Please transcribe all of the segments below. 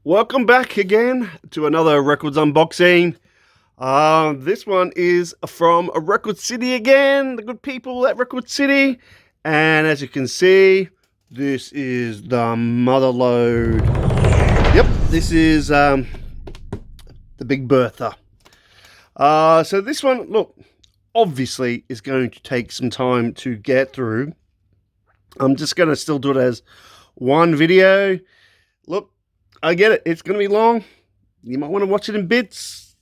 Welcome back again to another records unboxing. This one is from Record City again, the good people at Record City. And as you can see, this is the mother load. Yep, this is the Big Bertha. So this one, look, obviously is going to take some time to get through. I'm just going to still do it as one video. Look, I get it. It's going to be long. You might want to watch it in bits,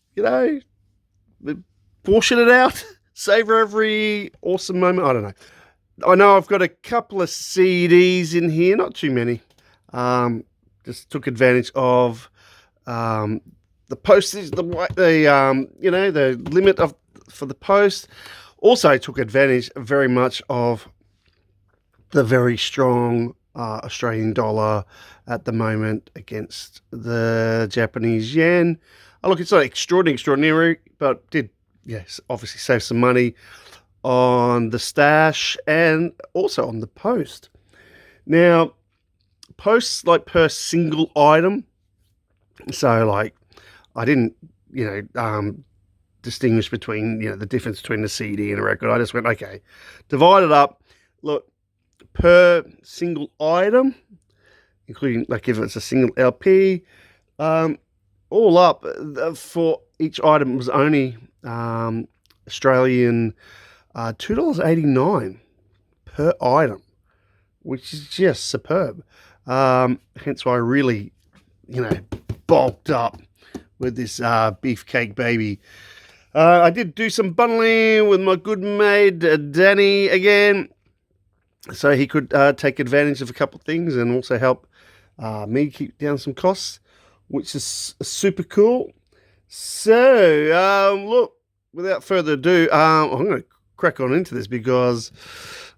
portion it out, savor every awesome moment. I don't know. I know I've got a couple of CDs in here, not too many. Just took advantage of the postage, the limit for the post. Also took advantage very much of the very strong Australian dollar at the moment against the Japanese yen. Look, it's not extraordinary, but did, yes, obviously save some money on the stash and also on the post. Now, posts like per single item. So, like, I didn't, distinguish between, the difference between a CD and a record. I just went, okay, divide it up. Look, per single item, including like if it's a single LP, all up for each item was only Australian $2.89 per item, which is just superb. Hence why I really, bulked up with this beefcake baby. I did do some bundling with my good mate Danny again, so he could take advantage of a couple of things and also help me keep down some costs, which is super cool. So, look, without further ado, I'm going to crack on into this because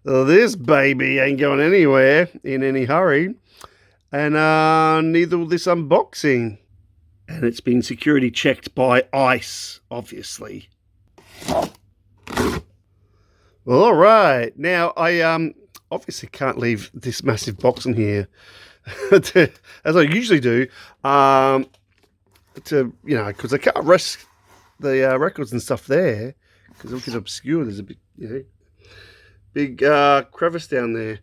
this baby ain't going anywhere in any hurry, and neither will this unboxing. And it's been security checked by ICE, obviously. All right. Now, I obviously can't leave this massive box in here, as I usually do, because I can't risk the records and stuff there, because it could obscure. There's a big crevice down there,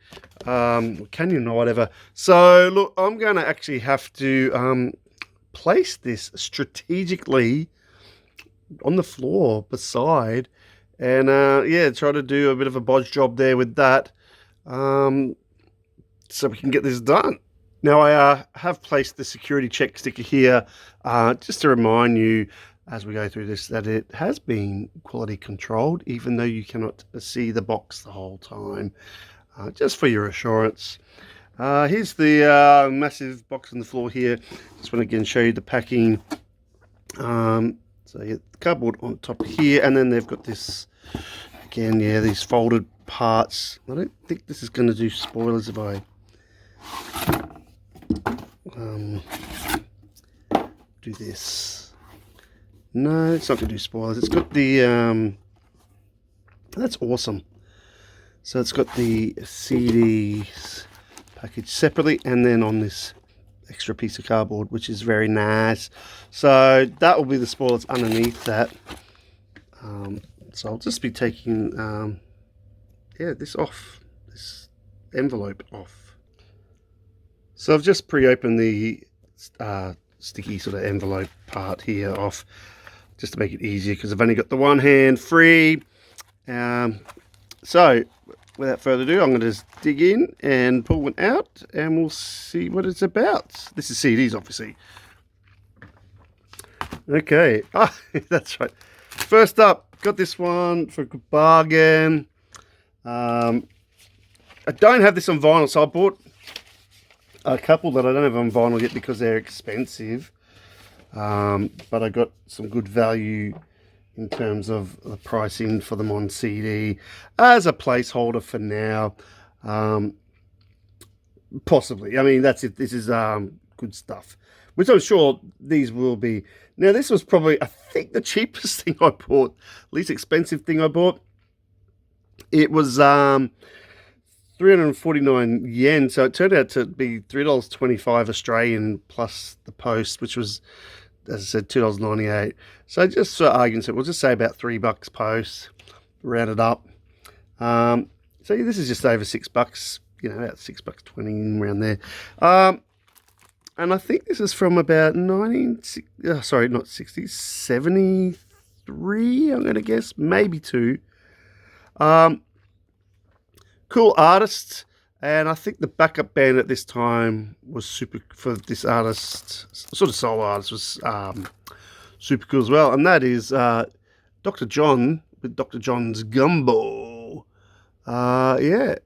canyon or whatever. So, look, I'm going to actually have to place this strategically on the floor beside, and try to do a bit of a bodge job there with that, so we can get this done. Now, I have placed the security check sticker here just to remind you as we go through this that it has been quality controlled, even though you cannot see the box the whole time, just for your assurance. Here's the massive box on the floor here. Just want to again show you the packing. So you get the cardboard on top here, and then they've got this, again, these folded parts. I don't think this is going to do spoilers if I do this. No, it's not going to do spoilers. It's got the, that's awesome. So it's got the CDs packaged separately, and then on this extra piece of cardboard, which is very nice. So that will be the spoilers underneath that. So I'll just be taking this off, this envelope off. So I've just pre-opened the sticky sort of envelope part here off, just to make it easier, because I've only got the one hand free. So without further ado, I'm going to just dig in and pull one out, and we'll see what it's about. This is CDs, obviously. Okay, that's right. First up, got this one for a good bargain. I don't have this on vinyl, so I bought a couple that I don't have on vinyl yet because they're expensive. But I got some good value in terms of the pricing for them on CD as a placeholder for now. Possibly. I mean, that's it. This is good stuff, which I'm sure these will be. Now, this was probably, I think, the cheapest thing I bought, least expensive thing I bought. It was 349 yen. So it turned out to be $3.25 Australian plus the post, which was, as I said, $2.98. So just for argument's sake, we'll just say about $3 post, round it up. So yeah, this is just over $6, about $6.20 around there. And I think this is from about 73, I'm going to guess, maybe 2. Cool artists, and I think the backup band at this time was super, for this artist, sort of solo artist, was super cool as well, and that is Dr. John with Dr. John's Gumbo. It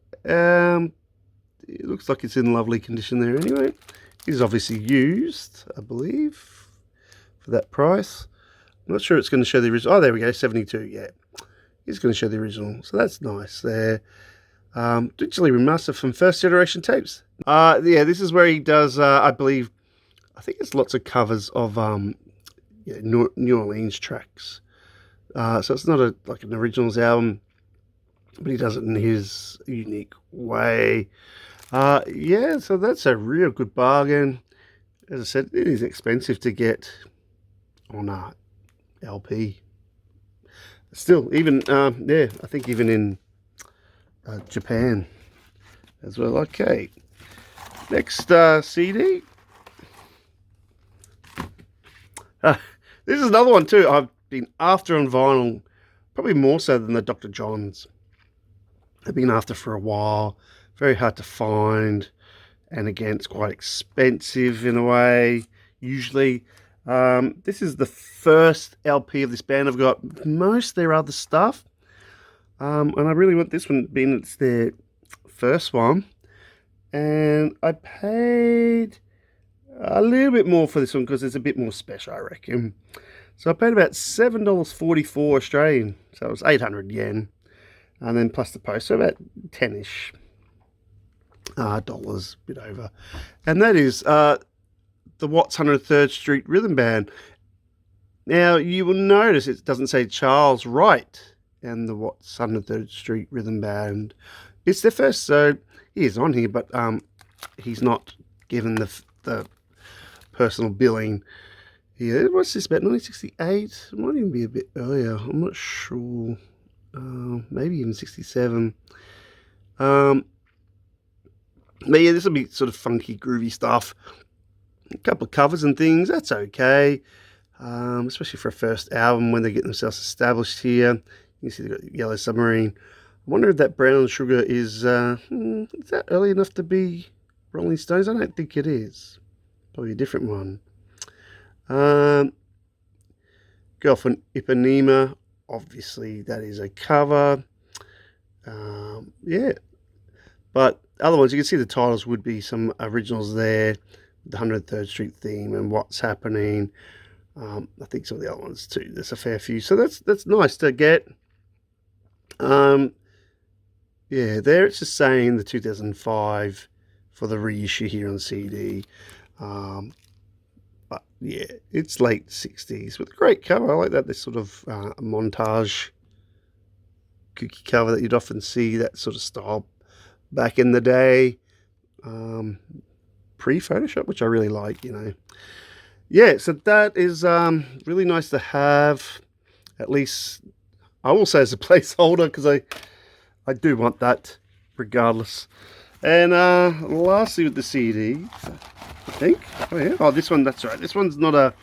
looks like it's in lovely condition there anyway. It is obviously used, I believe, for that price. I'm not sure it's going to show the original. Oh, there we go, 72, yeah. It's going to show the original, so that's nice there. Digitally remastered from first generation tapes. This is where he does, I think it's lots of covers of New Orleans tracks. So it's not like an originals album, but he does it in his unique way. So that's a real good bargain. As I said, it is expensive to get on a LP. Still, even, I think even in Japan as well. Okay, next CD. This is another one too I've been after on vinyl, probably more so than the Dr. John's. I've been after for a while. Very hard to find, and again, it's quite expensive in a way, usually. This is the first LP of this band. I've got most of their other stuff. And I really want this one, being it's their first one. And I paid a little bit more for this one because it's a bit more special, I reckon. So I paid about $7.44 Australian. So it was 800 yen. And then plus the post, so about 10-ish dollars, a bit over. And that is the Watts 103rd Street Rhythm Band. Now, you will notice it doesn't say Charles Wright and the Watts 103rd Street Rhythm Band. It's their first, so he is on here, but he's not given the personal billing here. What's this, about 1968? It might even be a bit earlier. I'm not sure. Maybe even 67. But yeah, this will be sort of funky, groovy stuff. A couple of covers and things, that's okay. Especially for a first album when they're getting themselves established here. You can see they've got Yellow Submarine. I wonder if that Brown Sugar is that early enough to be Rolling Stones? I don't think it is. Probably a different one. Girl from Ipanema. Obviously, that is a cover. But other ones, you can see the titles would be some originals there. The 103rd Street theme and What's Happening. I think some of the other ones too. There's a fair few. So that's nice to get. There it's just saying the 2005 for the reissue here on CD. But yeah, it's late 60s with a great cover. I like that. This sort of montage kooky cover that you'd often see, that sort of style back in the day. Pre-Photoshop, which I really like, Yeah, so that is really nice to have. At least I will say as a placeholder, because I do want that regardless. And lastly with the CD, I think. Oh yeah. Oh, this one. That's right. This one's not a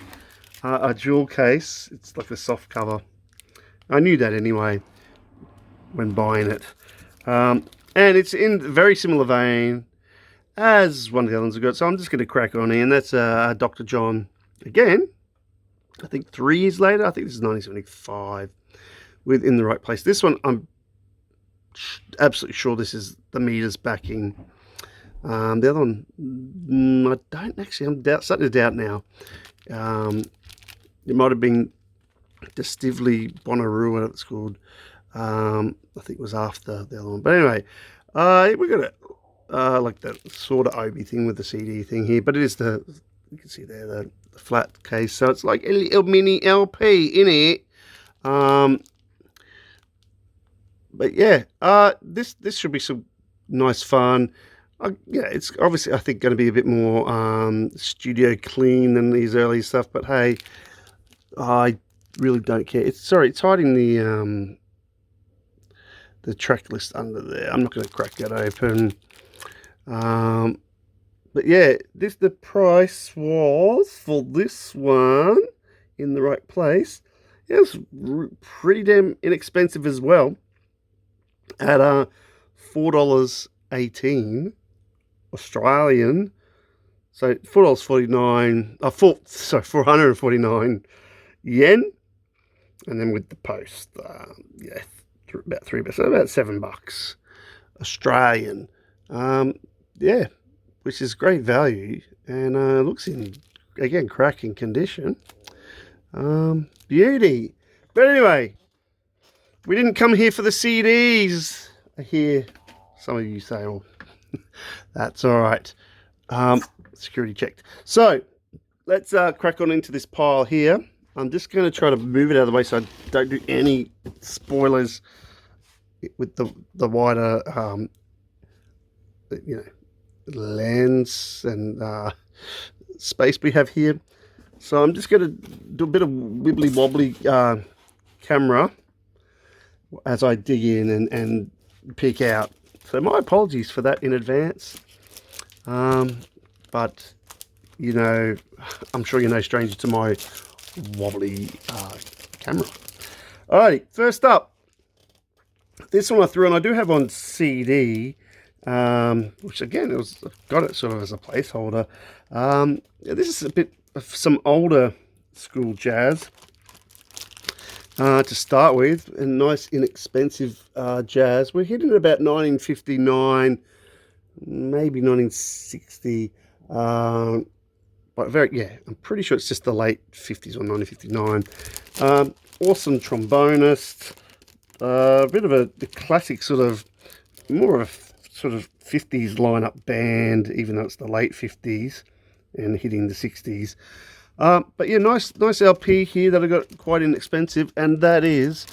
jewel case. It's like a soft cover. I knew that anyway when buying it. And it's in a very similar vein as one of the other ones I've got. So I'm just going to crack on in. That's Dr. John again. I think 3 years later. I think this is 1975 with In the Right Place. This one I'm absolutely sure this is the Meters backing. The other one, I don't actually, I'm starting to doubt now. It might have been the Stively Bonnaroo, what it's called. I think it was after the other one. But anyway, we got it. Like that sort of Obi thing with the CD thing here. But it is you can see there, the flat case. So it's like a little mini LP in it. But yeah, this should be some nice fun. Yeah, it's obviously, I think, going to be a bit more studio clean than these early stuff, but hey, I really don't care. It's hiding the track list under there. I'm not going to crack that open. But yeah, the price was for this one in the right place. It was pretty damn inexpensive as well, at $4.18 Australian. So $4.49. 449 yen, and then with the post, yeah, about $3, so about $7 Australian. Yeah, which is great value, and looks in, again, cracking condition. Beauty. But anyway, we didn't come here for the CDs. I hear some of you say, well, that's all right. Security checked. So let's crack on into this pile here. I'm just going to try to move it out of the way so I don't do any spoilers with the wider, lens and space we have here. So I'm just going to do a bit of wibbly wobbly camera as I dig in and peek out. So my apologies for that in advance. But I'm sure you're no stranger to my wobbly camera. Alrighty, first up, this one I threw, and I do have on CD, which again, I've got it sort of as a placeholder. This is a bit of some older school jazz to start with, and nice inexpensive jazz. We're hitting about 1959, maybe 1960. But I'm pretty sure it's just the late 50s or 1959. Awesome trombonist. A bit of the classic sort of, more of a sort of 50s lineup band, even though it's the late 50s and hitting the 60s. But yeah, nice LP here that I got quite inexpensive, and that is,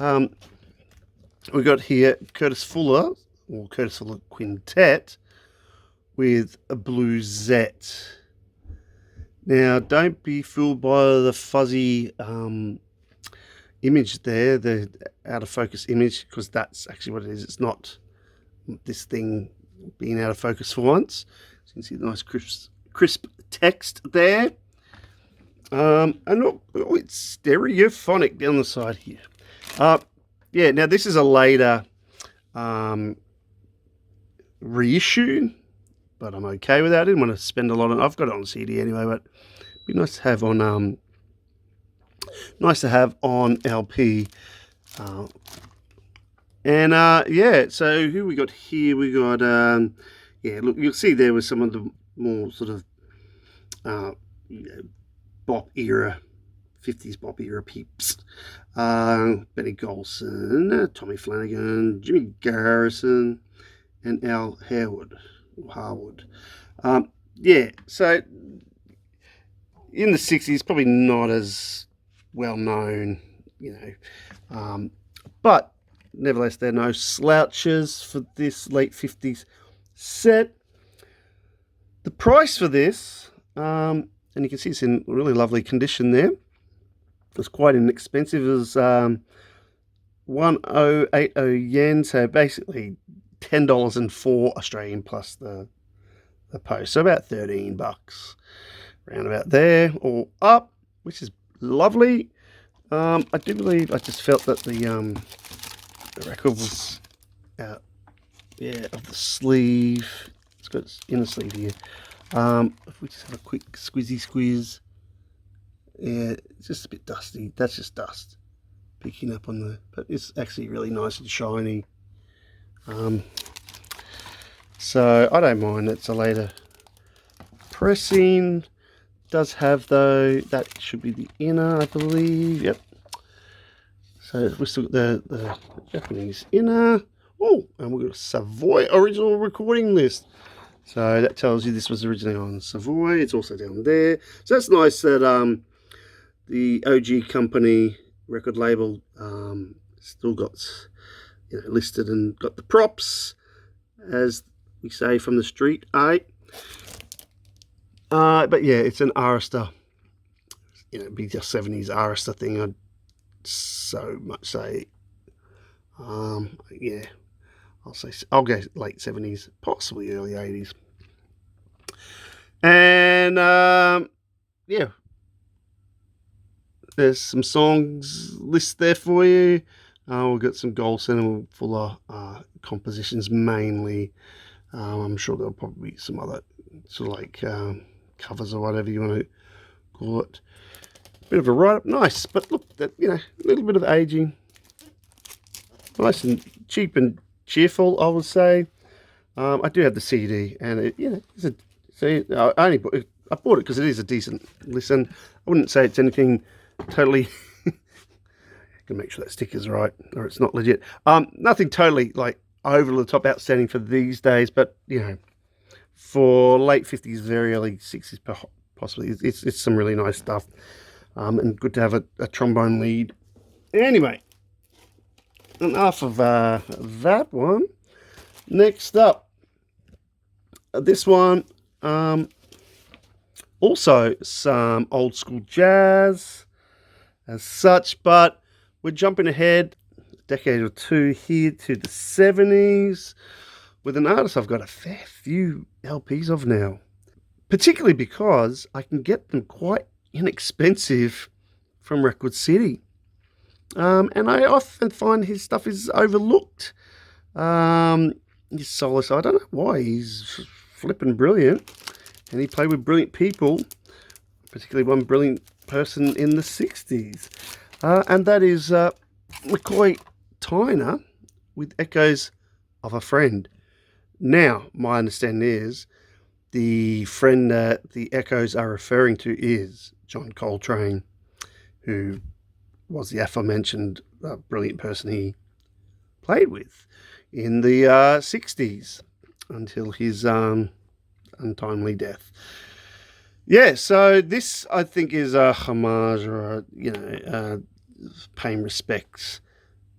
we got here Curtis Fuller Quintet with a bluesette. Now, don't be fooled by the fuzzy image there, the out of focus image, because that's actually what it is. It's not this thing being out of focus for once. So you can see the nice crisp text there. And look, it's stereophonic down the side here. Yeah, now this is a later reissue, but I'm okay with that. I didn't want to spend a lot on. I've got it on CD anyway, but it'd be nice to have on LP. Yeah. So who we got here? We got yeah. Look, you'll see there was some of the more sort of bop era, 50s bop era peeps. Benny Golson, Tommy Flanagan, Jimmy Garrison, and Al Harwood. Yeah, so in the 60s, probably not as well known, but nevertheless, there are no slouches for this late 50s set. The price for this, and you can see it's in really lovely condition there, it's quite inexpensive. It was 1080 yen, so basically $10.04 Australian plus the post, so about $13 round about there, or up, which is lovely. I do believe, I just felt that the record was out, of the sleeve. It's got its inner sleeve here. If we just have a quick squizzy squeeze, yeah, it's just a bit dusty. That's just dust picking up on but it's actually really nice and shiny. So I don't mind. It's a later pressing. Does have, though, that should be the inner, I believe. Yep. So we've still got the Japanese inner. Oh, and we've got a Savoy original recording list. So that tells you this was originally on Savoy. It's also down there. So that's nice that the OG company record label still got listed and got the props. as we say from the street, eh? But yeah, it's an Arista. You know, it'd be just 70s Arista thing. I'd so much say. Yeah, I'll go late 70s, possibly early 80s. And yeah, there's some songs list there for you. We've got some gold cinema full of compositions mainly. I'm sure there'll probably be some other sort of like covers or whatever you want to call it. Bit of a write-up, nice, but look, that, you know, a little bit of aging. Nice and cheap and cheerful, I would say. I do have the CD, and it, you know, I bought it because it is a decent listen. I wouldn't say it's anything totally. Gonna make sure that sticker's right, or it's not legit. Nothing totally like over the top outstanding for these days, but you know, for late 50s, very early 60s, possibly, it's some really nice stuff. And good to have a trombone lead. Anyway, enough of that one. Next up, this one, also some old school jazz as such, but we're jumping ahead a decade or two here to the 70s with an artist I've got a fair few LPs of now, particularly because I can get them quite inexpensive from Record City. And I often find his stuff is overlooked. His solo side, I don't know why, he's flipping brilliant. And he played with brilliant people, particularly one brilliant person in the 60s. And that is McCoy Tyner with Echoes of a Friend. Now, my understanding is the friend that the Echoes are referring to is John Coltrane, who was the aforementioned brilliant person he played with in the 60s until his untimely death. Yeah, so this I think is a homage or paying respects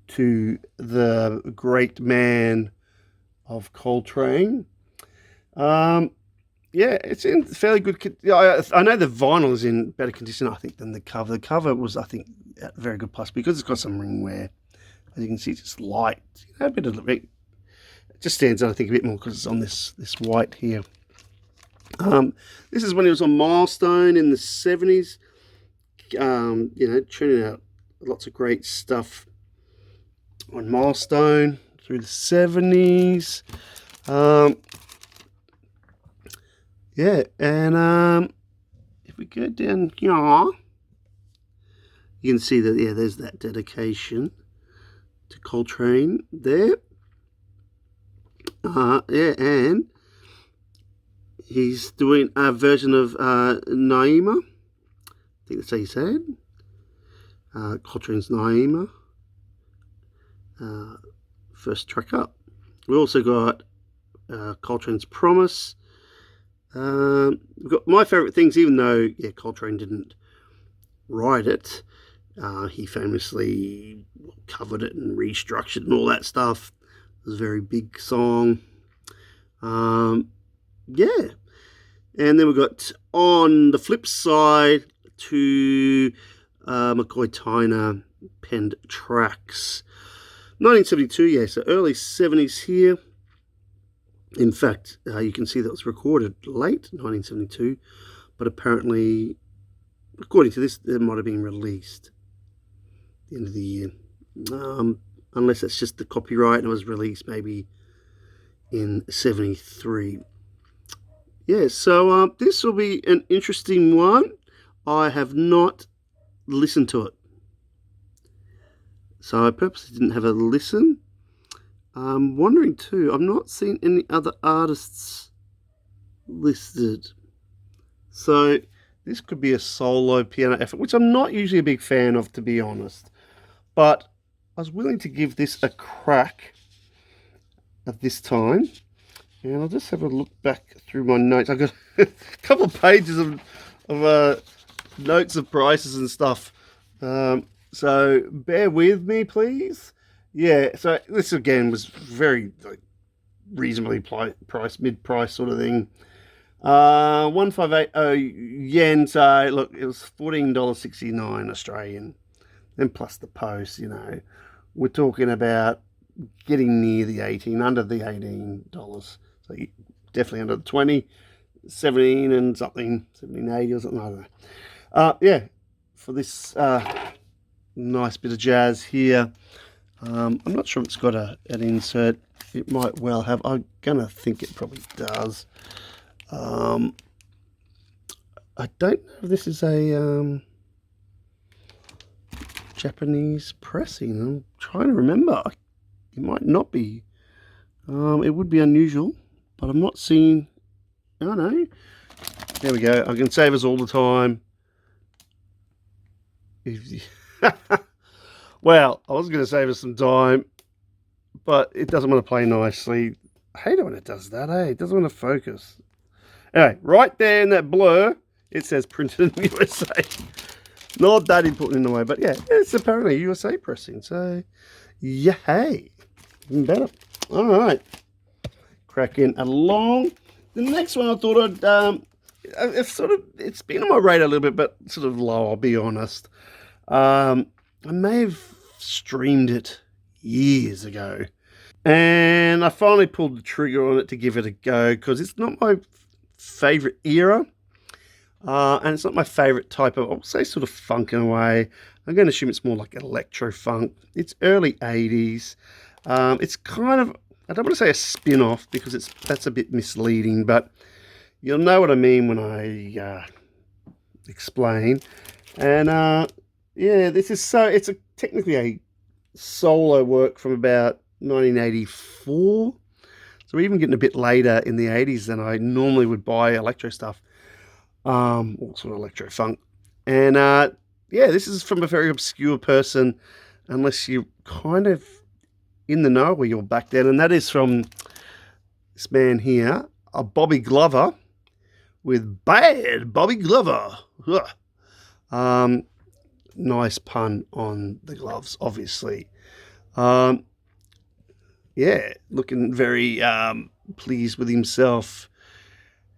to the great man of Coltrane. Yeah, it's in fairly good. I know the vinyl is in better condition, I think, than the cover. The cover was, I think, at very good plus because it's got some ring wear. As you can see, it's just light. A bit of it just stands out, I think, a bit more because it's on this white here. This is when he was on Milestone in the 70s. Churning out lots of great stuff on Milestone through the 70s. Yeah, and if we go down here, you can see that, yeah, there's that dedication to Coltrane there. Yeah, and he's doing a version of Naima. I think that's how you say it. Coltrane's Naima. First track up. We also got Coltrane's Promise. We've got my favourite things, even though Coltrane didn't write it. He famously covered it and restructured and all that stuff. It was a very big song. Yeah. And then we've got on the flip side to McCoy Tyner penned tracks. 1972, yeah, so early 70s here. In fact, you can see that it was recorded late 1972, but apparently, according to this, it might have been released at the end of the year. Unless it's just the copyright and it was released maybe in 73. Yeah, so this will be an interesting one. I have not listened to it. So I purposely didn't have a listen. I'm wondering too, I've not seen any other artists listed. So this could be a solo piano effort, which I'm not usually a big fan of, to be honest. But I was willing to give this a crack at this time. And I'll just have a look back through my notes. I've got a couple of pages of notes of prices and stuff. So bear with me, please. Yeah, so this again was very reasonably priced, mid-price sort of thing. 1580 yen. So look, it was $14.69 Australian. Then plus the post, we're talking about getting near the 18, under the $18. So definitely under the 20, 17 and something, 1780 or something, I don't know. Yeah, for this nice bit of jazz here. I'm not sure it's got an insert. It might well have. I'm gonna think it probably does. I don't know if this is a Japanese pressing. I'm trying to remember. It might not be. It would be unusual, but I'm not seeing. Oh no. There we go. I can save us all the time. Well, I was going to save us some time, but it doesn't want to play nicely. I hate it when it does that, eh? It doesn't want to focus. Anyway, right there in that blur, it says printed in USA. Not that important in a way, but yeah, it's apparently USA pressing. So, yeah, hey, even better. All right, cracking along. The next one I thought it's been on my radar a little bit, but sort of low, I'll be honest. I may have streamed it years ago, and I finally pulled the trigger on it to give it a go because it's not my favorite era, and it's not my favorite type of, I'll say, sort of funk in a way. I'm going to assume it's more like electro funk. It's early 80s. It's kind of, I don't want to say a spin-off because that's a bit misleading, but you'll know what I mean when I explain. And yeah, this is it's technically a solo work from about 1984. So we're even getting a bit later in the 80s than I normally would buy electro stuff, or sort of electro funk. And yeah, this is from a very obscure person, unless you kind of in the know where you're back then, and that is from this man here, a Bobby Glover, with Bad Bobby Glover. Nice pun on the gloves, obviously. Yeah, looking very pleased with himself.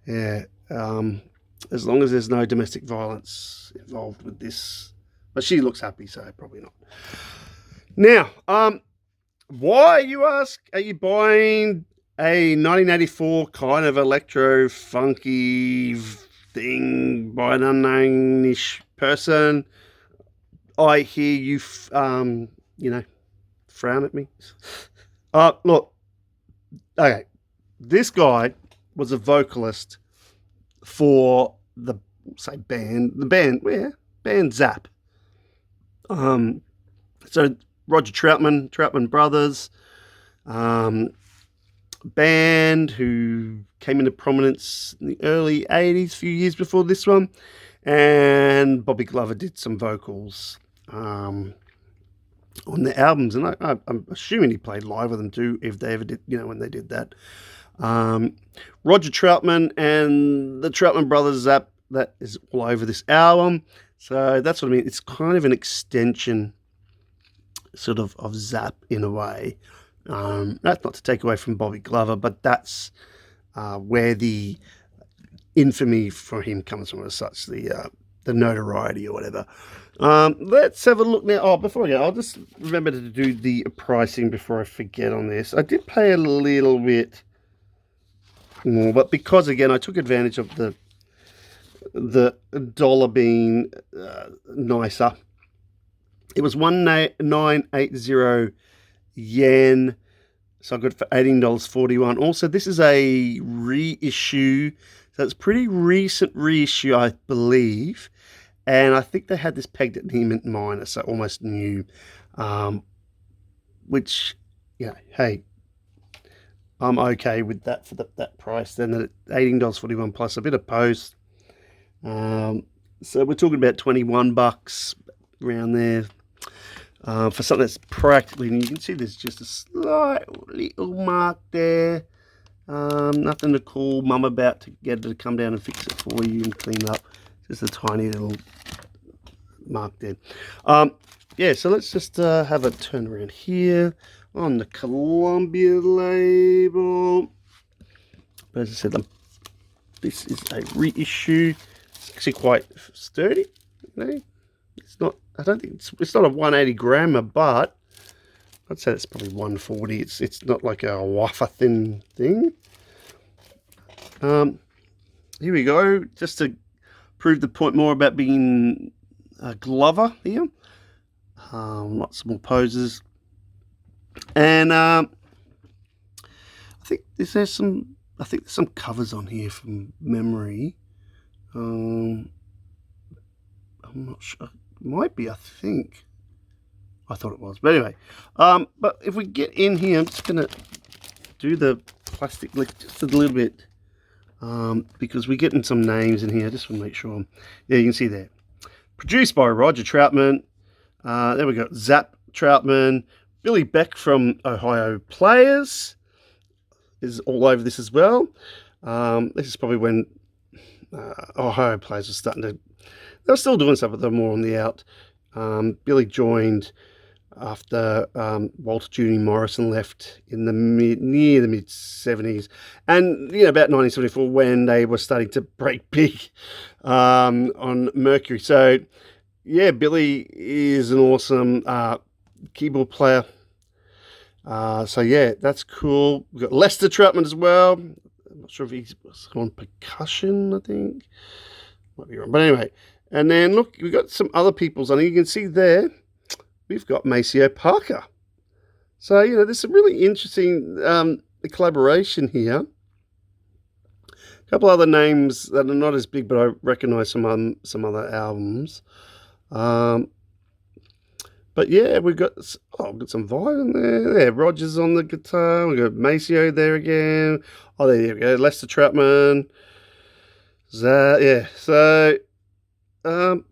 Yeah, as long as there's no domestic violence involved with this. But she looks happy, so probably not. Now, why, you ask, are you buying a 1984 kind of electro funky thing by an unknown-ish person? I hear you, frown at me. Look, okay, this guy was a vocalist for the band Zap. So Roger Troutman Brothers, band who came into prominence in the early 80s, a few years before this one, and Bobby Glover did some vocals on the albums, and I'm assuming he played live with them too, if they ever did, when they did that. Roger Troutman and the Troutman Brothers Zap, that is all over this album. So that's what I mean. It's kind of an extension sort of Zap in a way. That's not to take away from Bobby Glover, but that's where the infamy for him comes from, as such, the notoriety or whatever. Let's have a look now. Oh, before I go, I'll just remember to do the pricing before I forget on this. I did pay a little bit more, but because, again, I took advantage of the dollar being nicer. It was 1980 yen, so I got it for $18.41. Also, this is a reissue, so it's pretty recent reissue, I believe, and I think they had this pegged at near mint minus, so almost new, which, hey, I'm okay with that for that price. Then at $18.41 plus a bit of post. So we're talking about $21 around there, for something that's practically new. You can see there's just a slight little mark there. Nothing to call mum about to get her to come down and fix it for you and clean up. Just a tiny little mark there. yeah, so let's just have a turn around here on the Columbia label. But as I said, this is a reissue. It's actually quite sturdy. You know? It's not. I don't think it's not a 180 grammer, but I'd say it's probably 140. It's not like a wafer thin thing. Here we go. Just to prove the point more about being a Glover here. Lots more poses, and I think there's some covers on here from memory. I'm not sure. It might be. I think. I thought it was, but anyway. But if we get in here, I'm just gonna do the plastic lick just a little bit, because we're getting some names in here. Just want to make sure. Yeah, you can see there. Produced by Roger Troutman. There we go. Zap Troutman. Billy Beck from Ohio Players is all over this as well. This is probably when Ohio Players were starting to. They were still doing stuff, but they're more on the out. Billy joined after Walter Junior Morrison left in the near the mid 70s, and about 1974 when they were starting to break big on Mercury. So yeah, Billy is an awesome keyboard player. So yeah, that's cool. We've got Lester Troutman as well. I'm not sure if he's on percussion, I think. Might be wrong. But anyway, and then look, we've got some other people's on here. You can see there, we've got Maceo Parker. So, there's some really interesting collaboration here. A couple other names that are not as big, but I recognise some other albums. But yeah, we've got some violin there. Yeah, Rogers on the guitar. We've got Maceo there again. Oh, there we go. Lester Troutman. Yeah. So, and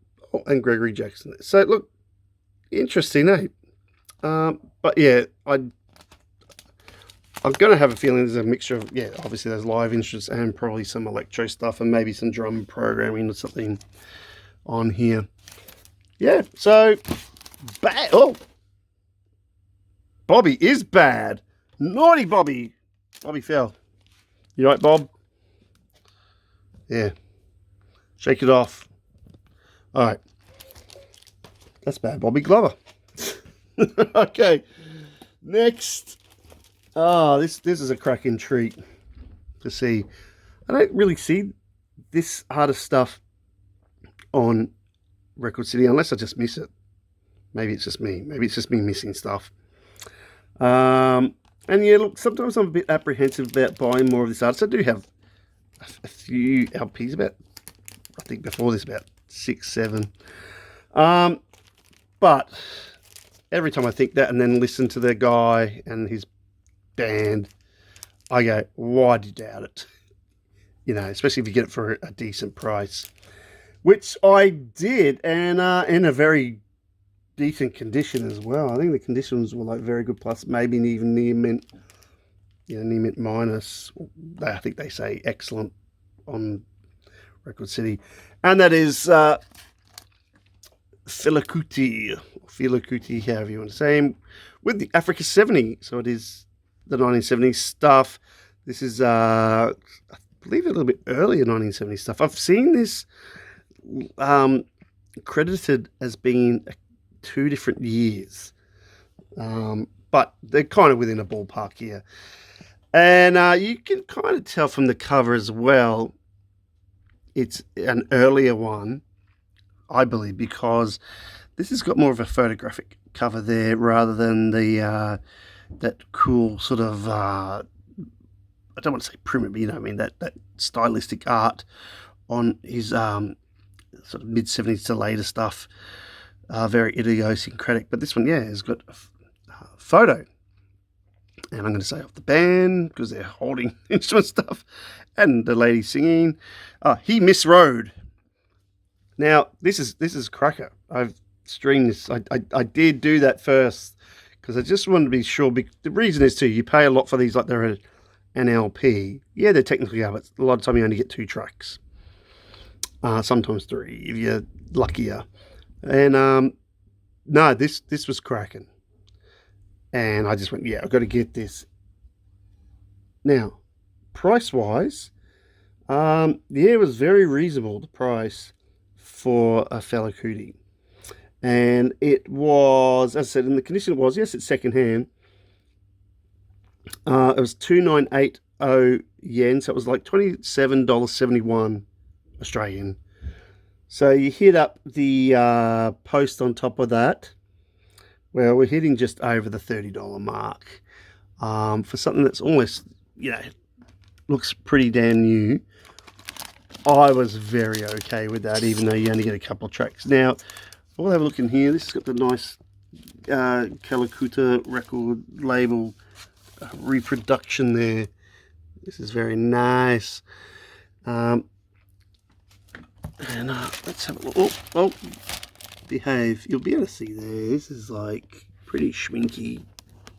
Gregory Jackson. So look, interesting, eh? But yeah, I'm going to have a feeling there's a mixture of, obviously there's live instruments and probably some electro stuff and maybe some drum programming or something on here. Yeah, so bad. Oh, Bobby is bad. Naughty Bobby. Bobby fell. You right, Bob? Yeah. Shake it off. All right. That's bad, Bobby Glover. Okay. Next. Oh, this is a cracking treat to see. I don't really see this harder stuff on Record City unless I just miss it. Maybe it's just me. Maybe it's just me missing stuff. And yeah, look, sometimes I'm a bit apprehensive about buying more of this artist. I do have a few LPs, I think before this, about 6, 7. But every time I think that and then listen to the guy and his band, I go, why do you doubt it? Especially if you get it for a decent price. Which I did, and in a very decent condition as well. I think the conditions were like very good, plus maybe even near mint, near mint minus. I think they say excellent on Record City. And that is Filakuti, however you want to say him, with the Africa 70. So it is the 1970s stuff. This is, I believe, a little bit earlier 1970s stuff. I've seen this credited as being 2 different years, but they're kind of within a ballpark here. And you can kind of tell from the cover as well, it's an earlier one, I believe, because this has got more of a photographic cover there rather than the that cool sort of I don't want to say primitive, but that stylistic art on his sort of mid 70s to later stuff, very idiosyncratic. But this one, has got a photo, and I'm going to say off the band because they're holding instrument stuff, and the lady singing. He misrode. Now this is cracker. I've streamed this. I did do that first because I just wanted to be sure. The reason is too, you pay a lot for these, like they're an LP. Yeah, they're technically out, but a lot of time you only get 2 tracks. Sometimes 3 if you're luckier. And no, this was cracking. And I just went, yeah, I've got to get this. Now, price-wise, yeah, it was very reasonable, the price for a Fela Kuti. And it was, as I said, in the condition it was, yes, it's secondhand. It was 2980 yen, so it was like $27.71 Australian. So you hit up the post on top of that. Well, we're hitting just over the $30 mark for something that's almost, you know, looks pretty damn new. I was very okay with that, even though you only get a couple of tracks. Now, we'll have a look in here. This has got the nice Kalakuta record label reproduction there. This is very nice. And let's have a look. Oh, behave. You'll be able to see there. This is like pretty schminky.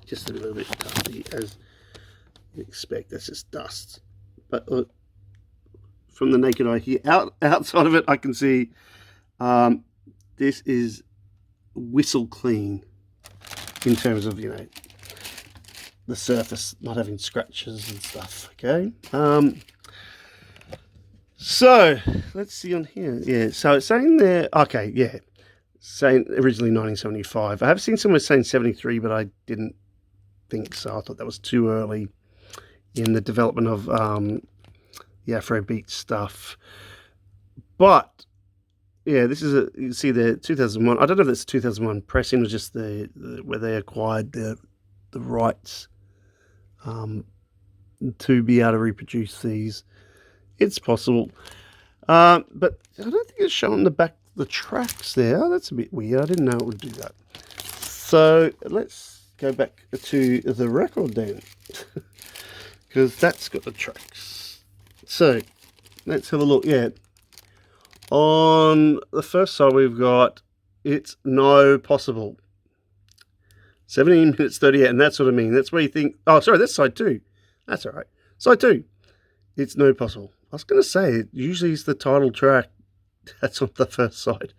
Just a little bit dusty, as you expect. That's just dust. But look, from the naked eye here, outside of it, I can see this is whistle clean in terms of, you know, the surface not having scratches and stuff. Okay. So let's see on here. Yeah. So it's saying there. Okay. Yeah. Saying originally 1975. I have seen someone saying 73, but I didn't think so. I thought that was too early in the development of the Afrobeat stuff. But yeah, this is you can see the 2001. I don't know if it's 2001 pressing, or just the where they acquired the rights to be able to reproduce these. It's possible, but I don't think it's showing the back the tracks there. Oh, that's a bit weird. I didn't know it would do that. So let's go back to the record then, because that's got the tracks. So let's have a look. Yeah, on the first side we've got It's No Possible. 17 minutes 38, and that's what I mean. That's where you think, oh, sorry, that's side 2. That's all right. Side 2, It's No Possible. I was going to say, it usually is the title track. That's on the first side.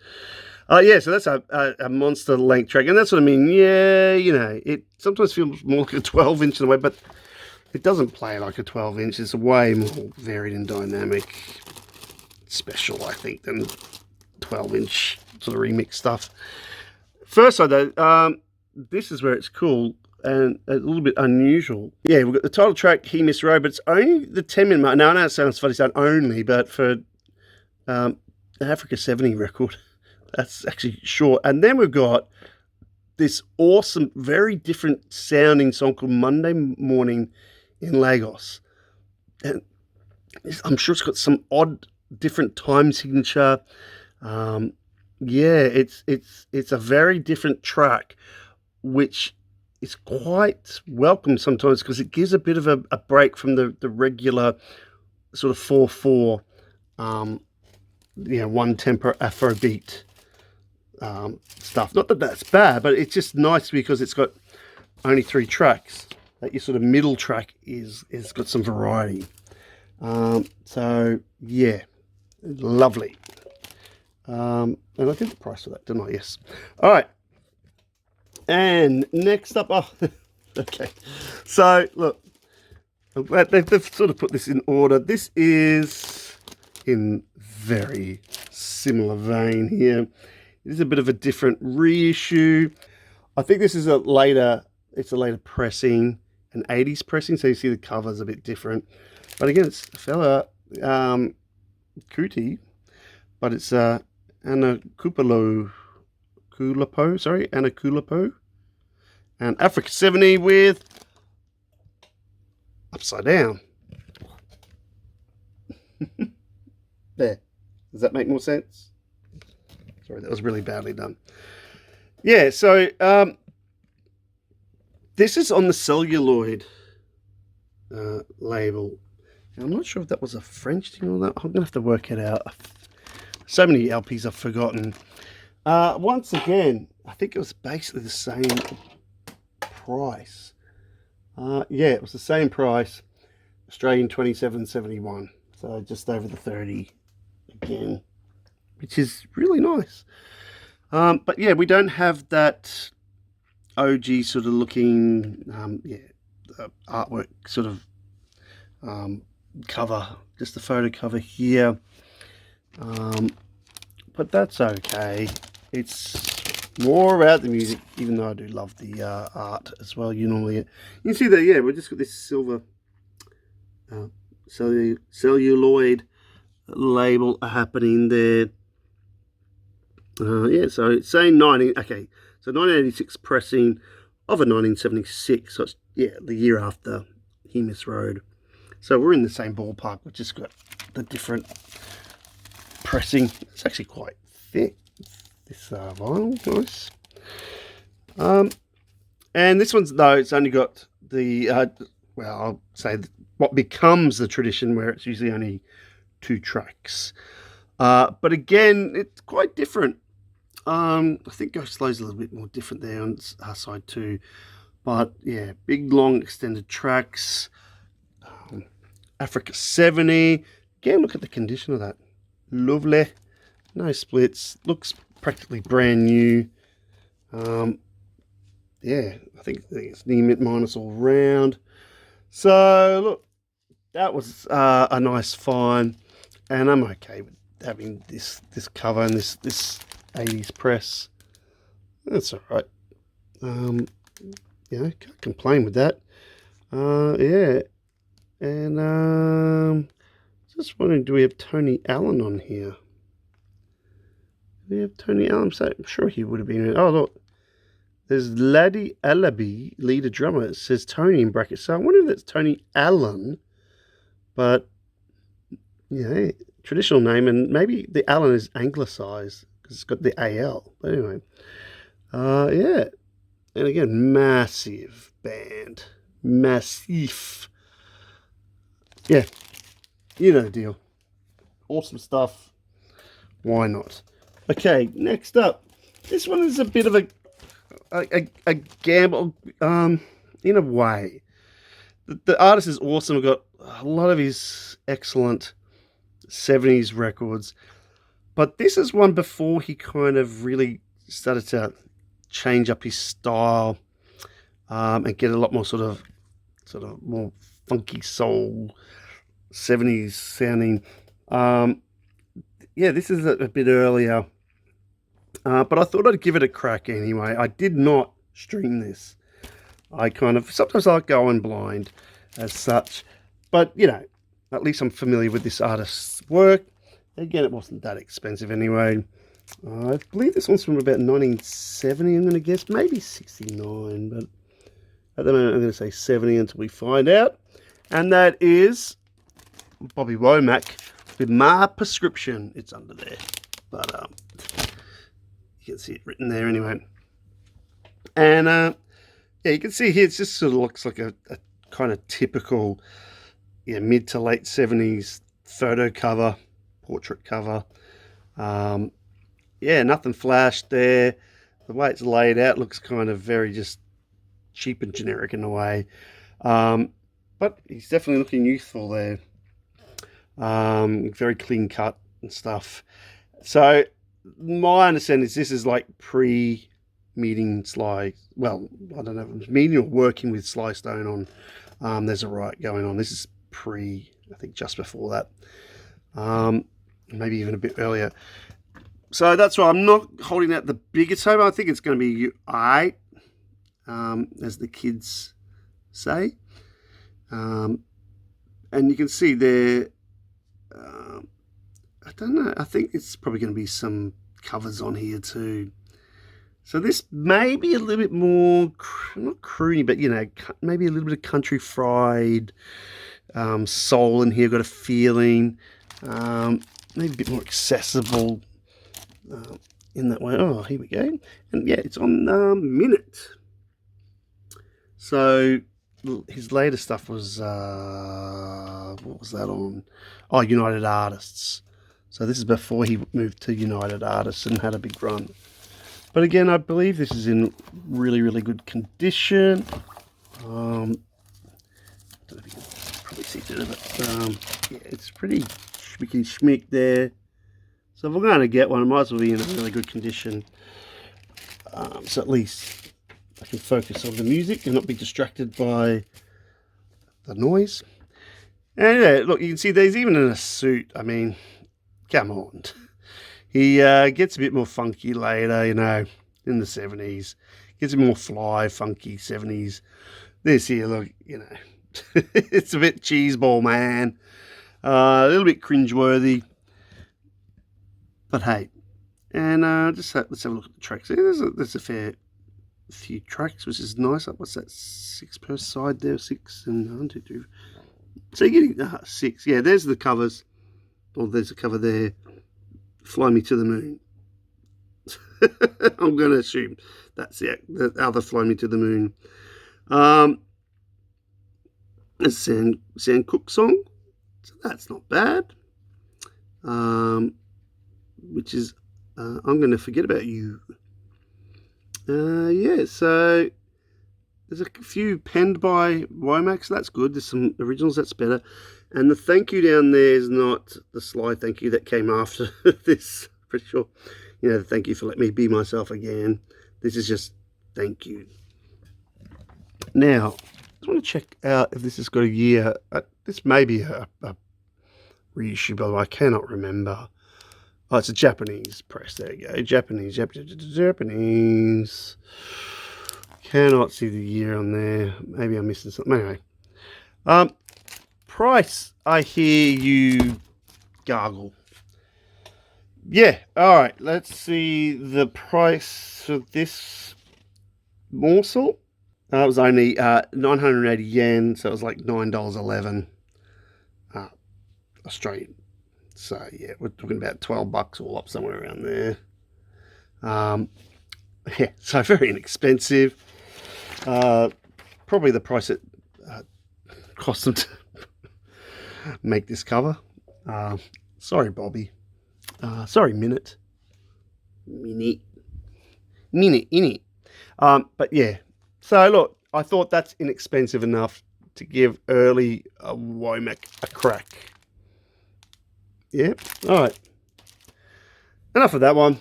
Yeah, so that's a monster length track, and that's what I mean. Yeah, you know, it sometimes feels more like a 12-inch in a way, but it doesn't play like a 12-inch. It's way more varied and dynamic, special, I think, than 12-inch sort of remix stuff. First side, though, this is where it's cool and a little bit unusual. Yeah, we've got the title track, He Miss Row, but it's only the 10-minute mark. Now, I know it sounds funny saying only, but for the Africa 70 record, that's actually short. And then we've got this awesome, very different sounding song called Monday Morning in Lagos. And I'm sure it's got some odd, different time signature. Yeah, it's a very different track, which is quite welcome sometimes because it gives a bit of a break from the regular sort of 4/4, one tempo Afrobeat stuff. Not that that's bad, but it's just nice because it's got only 3 tracks. That your sort of middle track is got some variety. So yeah, lovely. And I did the price of that, didn't I? Yes. All right. And next up, okay. So look, I'm glad they've sort of put this in order. This is in very similar vein here. It is a bit of a different reissue. I think this is it's a later pressing, an 80s pressing, so you see the cover's a bit different. But again, it's a fella Kuti, but it's Anna Kulapo, and Africa 70 with Upside Down. There. Does that make more sense? Sorry, that was really badly done. Yeah, so this is on the celluloid label. Now, I'm not sure if that was a French thing or not. I'm going to have to work it out. So many LPs I've forgotten. Once again, I think it was basically the same price. Yeah, it was the same price. Australian 27.71. So just over the 30 again, which is really nice. But yeah, we don't have that OG sort of looking, artwork sort of cover, just the photo cover here. But that's okay. It's more about the music, even though I do love the art as well. You can see that, yeah, we've just got this silver celluloid label happening there. Yeah, so it's saying 1986 pressing of a 1976. So it's, yeah, the year after Hemis Road. So we're in the same ballpark. We've just got the different pressing. It's actually quite thick, this vinyl. Nice. And this one's, though, it's only got the I'll say what becomes the tradition, where it's usually only 2 tracks. But again, it's quite different. I think Go Slow's a little bit more different there on side 2. But yeah, big, long, extended tracks. Africa 70. Again, look at the condition of that. Lovely. No splits. Looks practically brand new. Yeah, I think it's near mint minus all round. So look, that was a nice find, and I'm okay with having this cover and this 80s press. That's all right. Can't complain with that. Yeah, and just wondering, do we have Tony Allen on here? Do we have Tony Allen? I'm sure he would have been. Oh look, there's Laddie Alabi, leader drummer. It says Tony in brackets. So I wonder if that's Tony Allen, but yeah, traditional name, and maybe the Allen is anglicised because it's got the AL. But anyway, yeah, and again, massive band, massive. Yeah, you know the deal. Awesome stuff. Why not? Okay, next up, this one is a bit of a gamble, in a way. The artist is awesome. We've got a lot of his excellent 70s records, but this is one before he kind of really started to change up his style, and get a lot more sort of more funky soul 70s sounding. Yeah, this is a bit earlier, but I thought I'd give it a crack anyway. I did not stream this. Sometimes I like going blind as such, but you know, at least I'm familiar with this artist's work. Again, it wasn't that expensive anyway. I believe this one's from about 1970, I'm going to guess, maybe 69, but at the moment I'm going to say 70 until we find out. And that is Bobby Womack with My Prescription. It's under there, but you can see it written there anyway. And yeah, you can see here, it just sort of looks like a kind of typical, yeah, mid to late 70s photo cover, portrait cover. Yeah, nothing flashed there. The way it's laid out looks kind of very just cheap and generic in a way. But he's definitely looking youthful there. Very clean cut and stuff. So my understanding is this is like pre-meeting Sly. Well, I don't know if it was meeting or working with Sly Stone on There's a Riot Going On. This is I think just before that. Maybe even a bit earlier. So that's why I'm not holding out the biggest hope. I think it's going to be alright, as the kids say. And you can see there, I don't know, I think it's probably going to be some covers on here too. So this may be a little bit more, not croony, but you know, maybe a little bit of country fried soul in here, got a feeling. Maybe a bit more accessible in that way. Oh, here we go. And yeah, it's on Minute. So his latest stuff was, what was that on? Oh, United Artists. So this is before he moved to United Artists and had a big run. But again, I believe this is in really, really good condition. I don't know if you can probably see through it, but yeah, it's pretty schmicky schmick there. So if we're going to get one, it might as well be in a really good condition. So at least I can focus on the music and not be distracted by the noise. And yeah, look, you can see there's even in a suit. I mean, come on. He gets a bit more funky later, you know, in the 70s. Gets a bit more fly, funky 70s. This here, look, you know, it's a bit cheeseball, man. A little bit cringeworthy. But hey, and let's have a look at the tracks. There's a fair few tracks, which is nice. What's that? 6 per side there, 6 and 1, 2, 2. So you're getting 6. Yeah, there's the covers. Or there's a cover there. Fly Me to the Moon. I'm going to assume that's the other Fly Me to the Moon. A Sam Cooke song. So that's not bad. Which is I'm going to Forget About You. Yeah, so there's a few penned by Womack, so that's good. There's some originals, that's better. And the thank you down there is not the Sly thank you that came after this, pretty sure. You know, the thank you for letting me be myself again. This is just thank you. Now, I just want to check out if this has got a year. This may be a reissue, by the way. I cannot remember. Oh, it's a Japanese press. There you go. Japanese. Cannot see the year on there. Maybe I'm missing something. Anyway. Price, I hear you gargle. Yeah, alright. Let's see the price of this morsel. It was only 980 yen, so it was like $9.11 Australian. So yeah, we're talking about $12 all up, somewhere around there. Yeah, so very inexpensive. Probably the price it cost them to make this cover. Sorry, Bobby. Sorry, Minute. But yeah. So look, I thought that's inexpensive enough to give early Womack a crack. Yeah, alright. Enough of that one.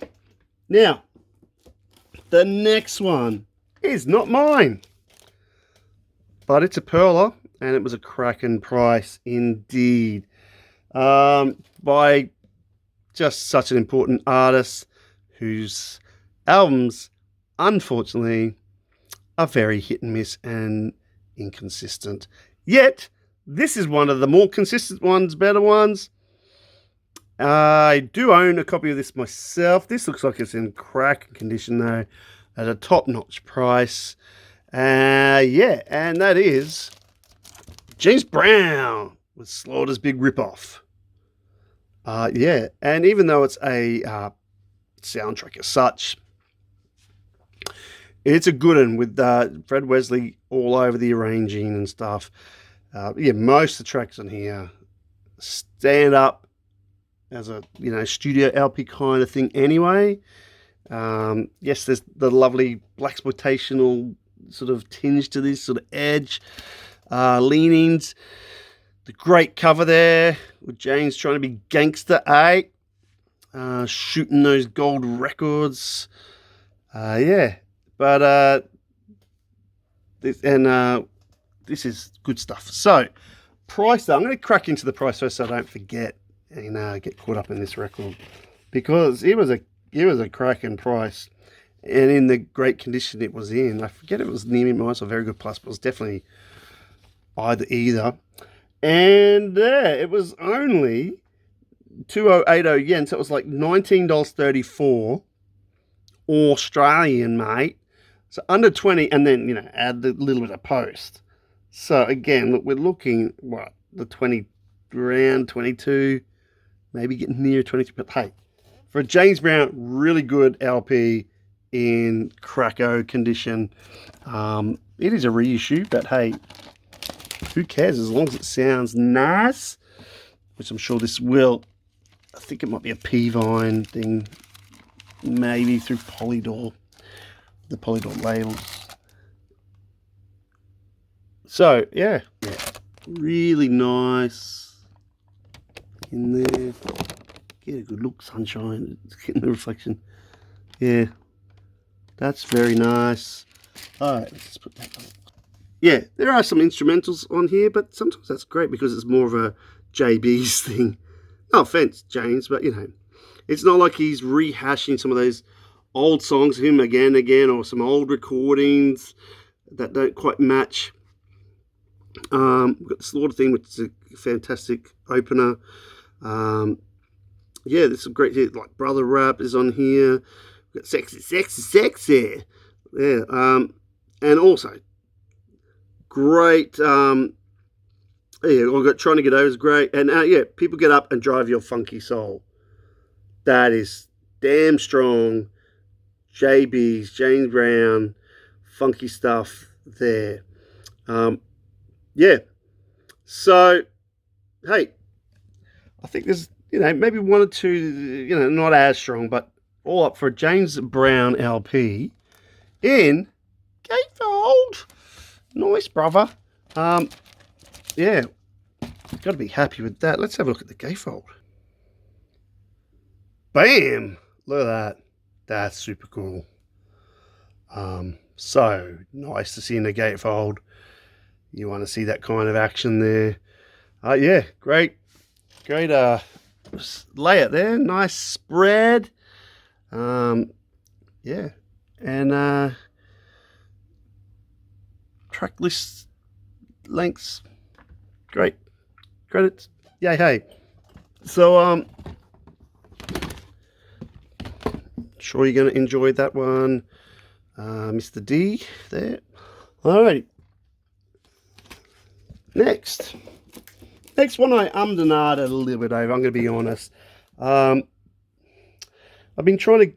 Now, the next one is not mine. But it's a perler, and it was a cracking price indeed. By just such an important artist whose albums, unfortunately, are very hit and miss and inconsistent. Yet, this is one of the more consistent ones, better ones. I do own a copy of this myself. This looks like it's in cracking condition though, at a top-notch price. Yeah, and that is James Brown with Slaughter's Big Rip-Off. Yeah, and even though it's a soundtrack as such, it's a good one with Fred Wesley all over the arranging and stuff. Yeah, most of the tracks on here stand up as a, you know, studio LP kind of thing anyway. Yes, there's the lovely blaxploitational sort of tinge to this, sort of edge, leanings. The great cover there with James trying to be gangster, shooting those gold records. Yeah, but this is good stuff. So, price though, I'm going to crack into the price first so I don't forget and get caught up in this record, because it was a cracking price, and in the great condition it was in. I forget if it was near mint minus or very good plus, but it was definitely either. And it was only 2080 yen, so it was like $19.34 Australian, mate. So under 20, and then, you know, add the little bit of post. So again, look, we're looking, what, the 20, around 22, maybe getting near 22, but hey, for a James Brown, really good LP in cracko condition. It is a reissue, but hey, who cares as long as it sounds nice, which I'm sure this will. I think it might be a P-Vine thing, maybe through Polydor, the Polydor labels. So yeah, really nice in there. Get a good look, sunshine. It's getting the reflection. Yeah, that's very nice. All right, let's just put that on. Yeah, there are some instrumentals on here, but sometimes that's great because it's more of a JB's thing. No offense, James, but you know, it's not like he's rehashing some of those old songs of him again and again, or some old recordings that don't quite match. We've got the Slaughter theme, which is a fantastic opener. Yeah, there's some great hits, like Brother Rap is on here. We've got Sexy, Sexy, Sexy. Yeah, and also great. Yeah, I've got Trying to Get Over is great. And yeah, People Get Up and Drive Your Funky Soul. That is damn strong. JB's, James Brown, funky stuff there. Yeah. So, hey, I think there's, maybe one or two, not as strong, but all up for a James Brown LP in gatefold. Nice, brother. Yeah, got to be happy with that. Let's have a look at the gatefold. Bam! Look at that. That's super cool. So nice to see in the gatefold. You want to see that kind of action there. Yeah, great layout there. Nice spread. Yeah, and track list lengths. Great. Credits. Yay, hey. So, sure you're going to enjoy that one. Mr. D there. Alrighty. Next one I ummed and ahed a little bit over, I'm going to be honest. I've been trying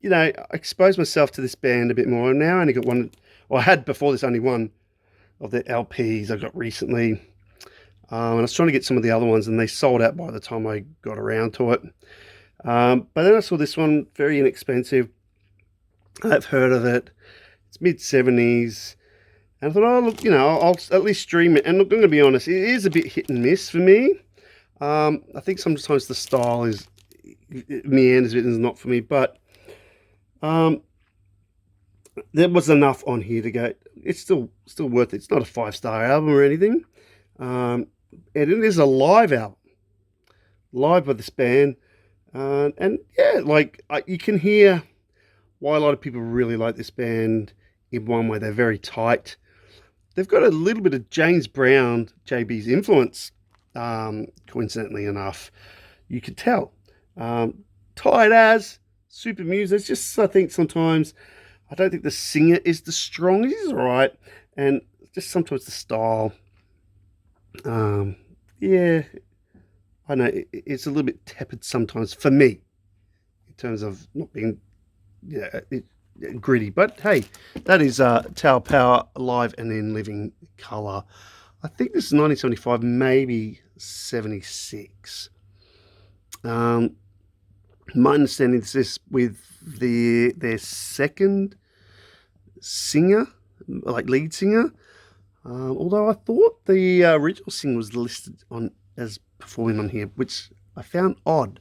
to, expose myself to this band a bit more. And now I only got one, well, I had before this only one of the LPs I got recently. And I was trying to get some of the other ones and they sold out by the time I got around to it. But then I saw this one, very inexpensive. I've heard of it. It's mid-70s. And I thought, oh, look, I'll at least stream it. And look, I'm going to be honest, it is a bit hit and miss for me. I think sometimes the style meanders a bit and is not for me. But there was enough on here to go. It's still worth it. It's not a 5-star album or anything. And it is a live album. Live by this band. And yeah, you can hear why a lot of people really like this band in one way. They're very tight. They've got a little bit of James Brown, JB's influence, coincidentally enough. You could tell. Tight as, super music. It's just, I think sometimes, I don't think the singer is the strongest. He's all right. And just sometimes the style. Yeah, I know it's a little bit tepid sometimes for me in terms of not being gritty. But hey, that is Tower Power live and in living color. I think this is 1975, maybe 76. My understanding is this with their second singer, like lead singer. Although I thought the original singer was listed on as performing on here, which I found odd.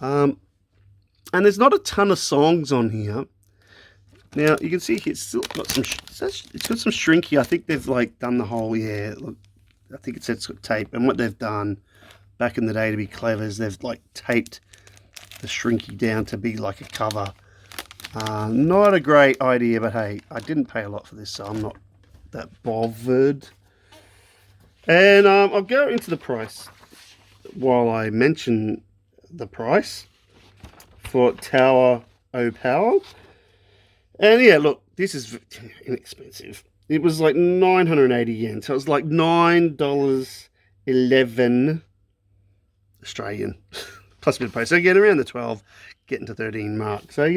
And there's not a ton of songs on here. Now you can see here it's still got some. It's got some shrinky. I think they've done the whole Look, I think it said it's got tape. And what they've done back in the day to be clever is they've taped the shrinky down to be like a cover. Not a great idea, but hey, I didn't pay a lot for this, so I'm not that bothered. And I'll go into the price while I mention the price for Tower O Power. And yeah, look, this is inexpensive. It was like 980 yen, so it was like $9.11 Australian plus a bit of post. So again, around the 12, getting to 13 mark. So